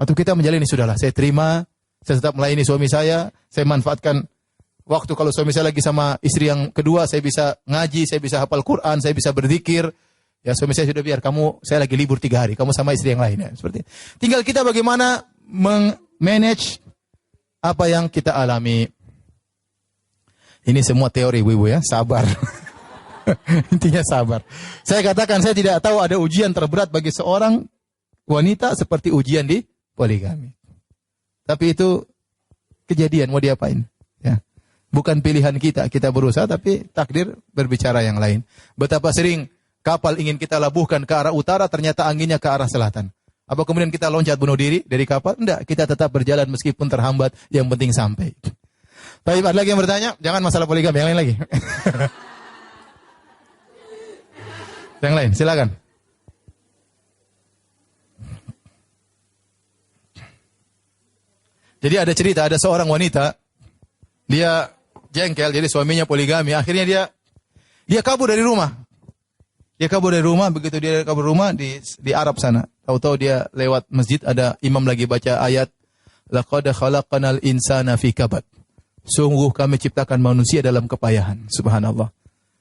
Atau kita menjalani, sudahlah, saya terima, saya tetap melayani suami saya manfaatkan waktu kalau suami saya lagi sama istri yang kedua, saya bisa ngaji, saya bisa hafal Quran, saya bisa berzikir. Ya suami saya sudah biar kamu, saya lagi libur 3 hari, kamu sama istri yang lain. Ya. Seperti itu. Tinggal kita bagaimana manage apa yang kita alami. Ini semua teori ibu-ibu ya, sabar. Intinya sabar. Saya katakan saya tidak tahu ada ujian terberat bagi seorang wanita seperti ujian di poligami. Tapi itu kejadian, mau diapain? Ya. Bukan pilihan kita, kita berusaha tapi takdir berbicara yang lain. Betapa sering kapal ingin kita labuhkan ke arah utara, ternyata anginnya ke arah selatan. Apa kemudian kita loncat bunuh diri dari kapal? Enggak, kita tetap berjalan meskipun terhambat, yang penting sampai. Baik, ada lagi yang bertanya? Jangan masalah poligami, yang lain lagi. Yang lain, silakan. Jadi ada cerita, ada seorang wanita, dia jengkel, jadi suaminya poligami, akhirnya dia kabur dari rumah. Dia kabur dari rumah, begitu dia kabur dari rumah di Arab sana. Tahu-tahu dia lewat masjid, ada imam lagi baca ayat, laqad khalaqnal insana fi kabad. Sungguh kami ciptakan manusia dalam kepayahan. Subhanallah.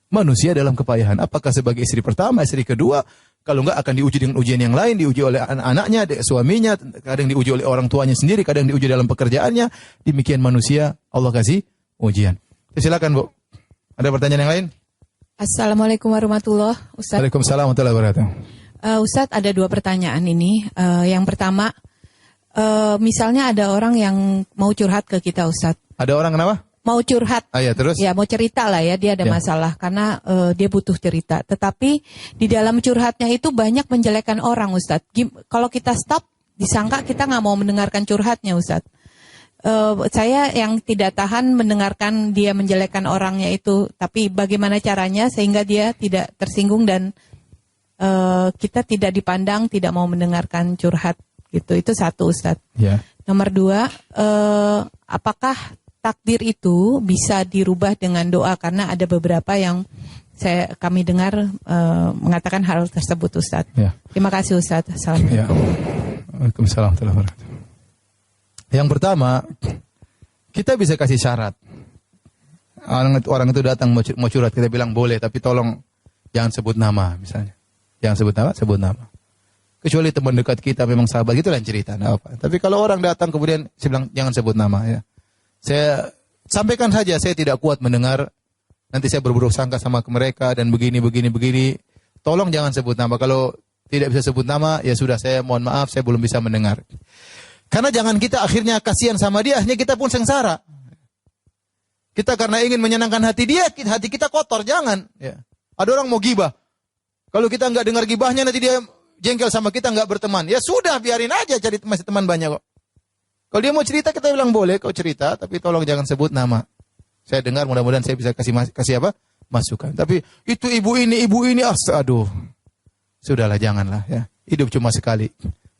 Manusia dalam kepayahan. Apakah sebagai istri pertama, istri kedua? Kalau enggak akan diuji dengan ujian yang lain, diuji oleh anak-anaknya, suaminya, kadang diuji oleh orang tuanya sendiri, kadang diuji dalam pekerjaannya. Demikian manusia, Allah kasih ujian. Silakan, Bu. Ada pertanyaan yang lain? Assalamualaikum warahmatullahi wabarakatuh. Ustaz. Waalaikumsalam warahmatullahi wabarakatuh. Ustaz, ada 2 pertanyaan ini. Yang pertama, misalnya ada orang yang mau curhat ke kita, Ustaz. Ada orang kenapa? Mau curhat. Ya, terus? Ya, mau cerita lah ya, dia ada masalah karena dia butuh cerita. Tetapi di dalam curhatnya itu banyak menjelekan orang, Ustaz. Kalau kita stop, disangka kita nggak mau mendengarkan curhatnya, Ustaz. Saya yang tidak tahan mendengarkan dia menjelekkan orangnya itu, tapi bagaimana caranya sehingga dia tidak tersinggung dan kita tidak dipandang tidak mau mendengarkan curhat gitu. Itu satu, Ustaz. Ya. Nomor 2, apakah takdir itu bisa dirubah dengan doa? Karena ada beberapa yang kami dengar mengatakan hal tersebut, Ustaz. Ya. Terima kasih, Ustaz. Assalamualaikum. Ya. Waalaikumsalam warahmatullahi wabarakatuh. Yang pertama, kita bisa kasih syarat. Orang itu datang mau curhat, kita bilang boleh, tapi tolong jangan sebut nama misalnya. Jangan sebut nama. Kecuali teman dekat kita memang sahabat, itu lain cerita, enggak apa. Tapi kalau orang datang kemudian saya bilang jangan sebut nama ya. Saya sampaikan saja, saya tidak kuat mendengar, nanti saya berburuk sangka sama mereka dan begini. Tolong jangan sebut nama. Kalau tidak bisa sebut nama, ya sudah, saya mohon maaf, saya belum bisa mendengar. Karena jangan kita akhirnya kasihan sama dia, akhirnya kita pun sengsara. Kita karena ingin menyenangkan hati dia, hati kita kotor, jangan. Ya. Ada orang mau gibah. Kalau kita nggak dengar gibahnya, nanti dia jengkel sama kita, nggak berteman. Ya sudah, biarin aja, cari masih teman banyak kok. Kalau dia mau cerita, kita bilang boleh kau cerita, tapi tolong jangan sebut nama. Saya dengar, mudah-mudahan saya bisa kasih apa? Masukan. Tapi itu ibu ini, aduh. Sudahlah, janganlah ya. Hidup cuma sekali.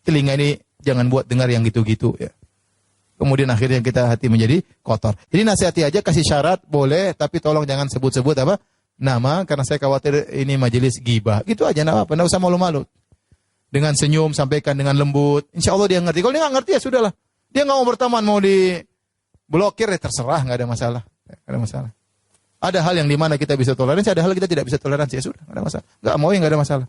Telinga ini jangan buat dengar yang gitu-gitu ya. Kemudian akhirnya kita hati menjadi kotor. Jadi nasihati aja, kasih syarat boleh, tapi tolong jangan sebut-sebut apa? Nama, karena saya khawatir ini majelis gibah. Gitu aja, enggak apa-apa, enggak usah malu-malu. Dengan senyum, sampaikan dengan lembut. Insya Allah dia ngerti. Kalau dia nggak ngerti ya sudahlah. Dia nggak mau berteman, mau diblokir ya terserah, nggak ada masalah. Nggak ada masalah. Ada hal yang dimana kita bisa toleransi, ada hal kita tidak bisa toleransi, ya sudah, nggak ada masalah. Nggak mau ya nggak ada masalah.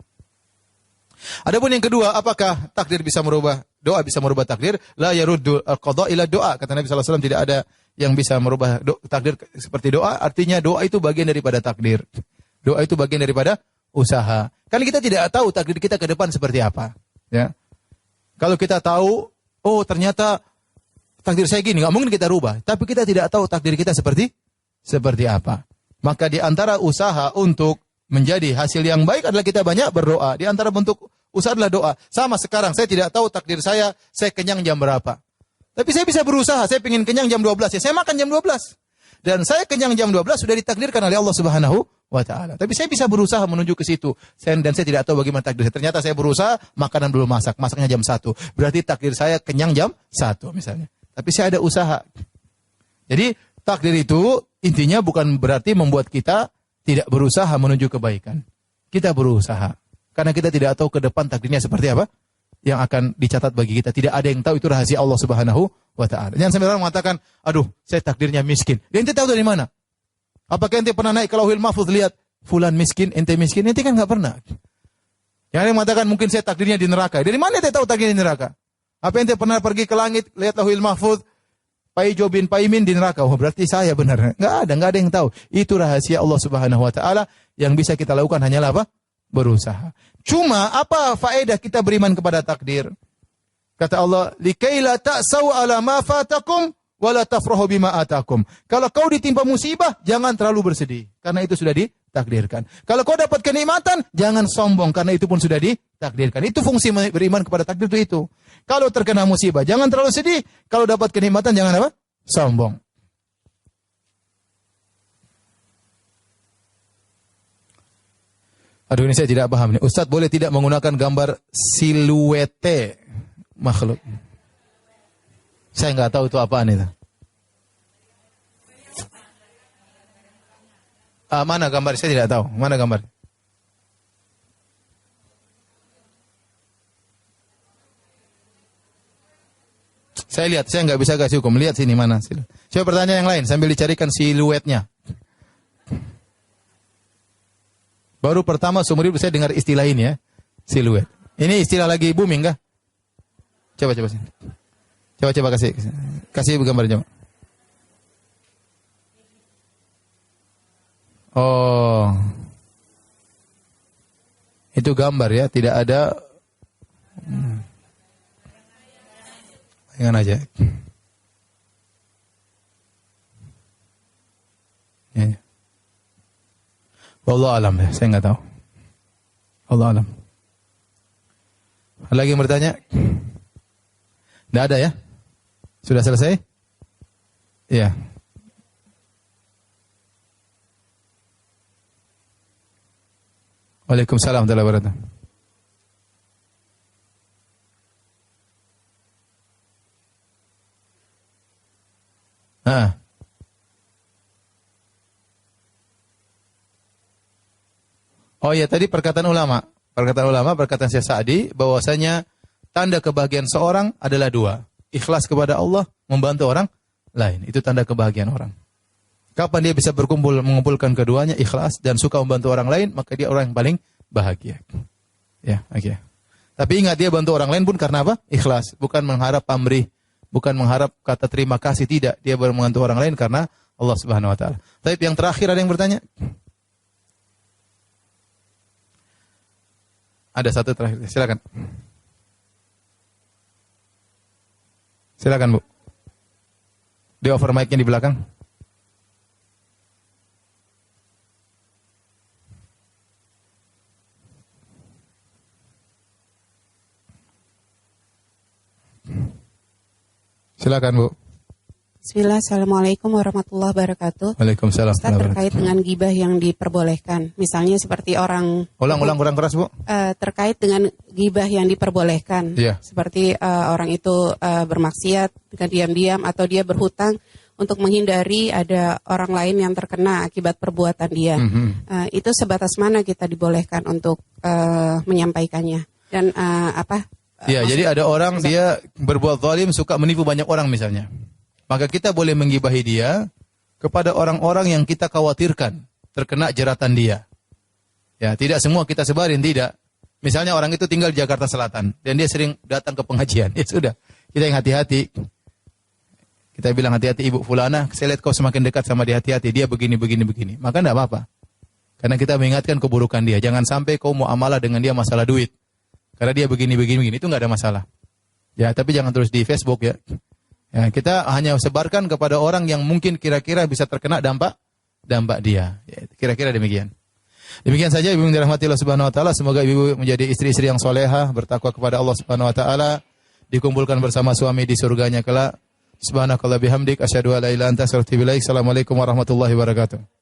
Adapun yang kedua, apakah takdir bisa merubah, doa bisa merubah takdir? La yaruddu al-qada ila doa. Kata Nabi SAW, tidak ada yang bisa merubah takdir seperti doa. Artinya doa itu bagian daripada takdir. Doa itu bagian daripada usaha. Karena kita tidak tahu takdir kita ke depan seperti apa. Ya. Kalau kita tahu, oh ternyata takdir saya gini, nggak mungkin kita rubah. Tapi kita tidak tahu takdir kita seperti apa. Maka di antara usaha untuk menjadi hasil yang baik adalah kita banyak berdoa. Di antara bentuk usaha adalah doa. Sama sekarang, saya tidak tahu takdir saya kenyang jam berapa. Tapi saya bisa berusaha, saya ingin kenyang jam 12. Ya saya makan jam 12. Dan saya kenyang jam 12 sudah ditakdirkan oleh Allah Subhanahu wa Ta'ala. Tapi saya bisa berusaha menuju ke situ. Dan saya tidak tahu bagaimana takdir saya. Ternyata saya berusaha, makanan belum masak. Masaknya jam 1. Berarti takdir saya kenyang jam 1 misalnya. Tapi saya ada usaha. Jadi takdir itu intinya bukan berarti membuat kita tidak berusaha menuju kebaikan. Kita berusaha. Karena kita tidak tahu ke depan takdirnya seperti apa yang akan dicatat bagi kita. Tidak ada yang tahu, itu rahasia Allah Subhanahu wa Ta'ala. Jangan sampai orang mengatakan, aduh, saya takdirnya miskin. Ente tahu dari mana? Apakah ente pernah naik ke Lauhil Mahfuz lihat fulan miskin, ente miskin? Ente kan nggak pernah. Yang ada yang mengatakan mungkin saya takdirnya di neraka. Dari mana ente tahu takdirnya di neraka? Apa ente pernah pergi ke langit lihat Lauhil Mahfuz? Paijo bin Paimin di neraka. Oh, berarti saya benar. Nggak ada yang tahu. Itu rahasia Allah Subhanahu wa Ta'ala. Yang bisa kita lakukan hanyalah apa? berusaha. Cuma apa faedah kita beriman kepada takdir? Kata Allah, likaila ta'sau ala ma fatakum wala tafrahu bima atakum. Kalau kau ditimpa musibah, jangan terlalu bersedih karena itu sudah ditakdirkan. Kalau kau dapat kenikmatan, jangan sombong karena itu pun sudah ditakdirkan. Itu fungsi beriman kepada takdir itu. Kalau terkena musibah, jangan terlalu sedih. Kalau dapat kenikmatan, jangan apa? Sombong. Aduh, ini saya tidak paham nih. Ustadz boleh tidak menggunakan gambar siluete makhluk? Saya nggak tahu itu apaan itu. Mana gambar? Saya tidak tahu. Mana gambar? Saya lihat, saya nggak bisa kasih hukum. Lihat sini mana. Coba pertanyaan yang lain sambil dicarikan siluetnya. Baru pertama seumur hidup saya dengar istilah ini ya, siluet. Ini istilah lagi booming kah? Coba sini. Coba kasih gambar coba. Oh, itu gambar ya, tidak ada. Ingat aja. Ya. Wallahu alam ya, saya nggak tahu. Allah alam. Ada lagi yang bertanya? Tidak ada ya? Sudah selesai? Iya. Waalaikumsalam warahmatullahi wabarakatuh. Oh ya, tadi perkataan ulama. Perkataan Syekh Sa'di bahwasanya tanda kebahagiaan seorang adalah dua. Ikhlas kepada Allah, membantu orang lain. Itu tanda kebahagiaan orang. Kapan dia bisa mengumpulkan keduanya, ikhlas dan suka membantu orang lain, maka dia orang yang paling bahagia. Ya, oke. Tapi ingat, dia bantu orang lain pun karena apa? Ikhlas, bukan mengharap pamrih, bukan mengharap kata terima kasih, tidak. Dia baru membantu orang lain karena Allah Subhanahu wa taala. Tapi yang terakhir ada yang bertanya? Ada satu terakhir, silakan. Silakan, Bu. Di over mic-nya di belakang. Silakan, Bu. Bismillah, Assalamualaikum warahmatullahi wabarakatuh. Waalaikumsalam. Ustaz, terkait dengan gibah yang diperbolehkan. Misalnya seperti orang... Ulang kurang keras, Bu. Terkait dengan gibah yang diperbolehkan. Iya. Seperti orang itu bermaksiat dengan diam-diam atau dia berhutang untuk menghindari ada orang lain yang terkena akibat perbuatan dia. Itu sebatas mana kita dibolehkan untuk menyampaikannya? Dan Ya, jadi ada orang dia berbuat zalim, suka menipu banyak orang misalnya. Maka kita boleh menggibahi dia kepada orang-orang yang kita khawatirkan terkena jeratan dia. Ya, tidak semua kita sebarin, tidak. Misalnya orang itu tinggal di Jakarta Selatan dan dia sering datang ke pengajian. Ya sudah, kita yang hati-hati. Kita bilang hati-hati Ibu Fulana, saya lihat kau semakin dekat sama dia, hati-hati, dia begini. Maka tidak apa-apa. Karena kita mengingatkan keburukan dia. Jangan sampai kau muamalah dengan dia masalah duit. Karena dia begini, itu nggak ada masalah. Ya, tapi jangan terus di Facebook ya. Ya, kita hanya sebarkan kepada orang yang mungkin kira-kira bisa terkena dampak dia. Ya, kira-kira demikian. Demikian saja Ibu yang dirahmati Allah Subhanahu wa taala. Semoga Ibu menjadi istri-istri yang solehah, bertakwa kepada Allah Subhanahu wa taala, dikumpulkan bersama suami di surganya kelak. Subhanakallah bihamdik asyhadu an la ilaha illa anta astaghfiruka wa atubu ilaik. Assalamualaikum warahmatullahi wabarakatuh.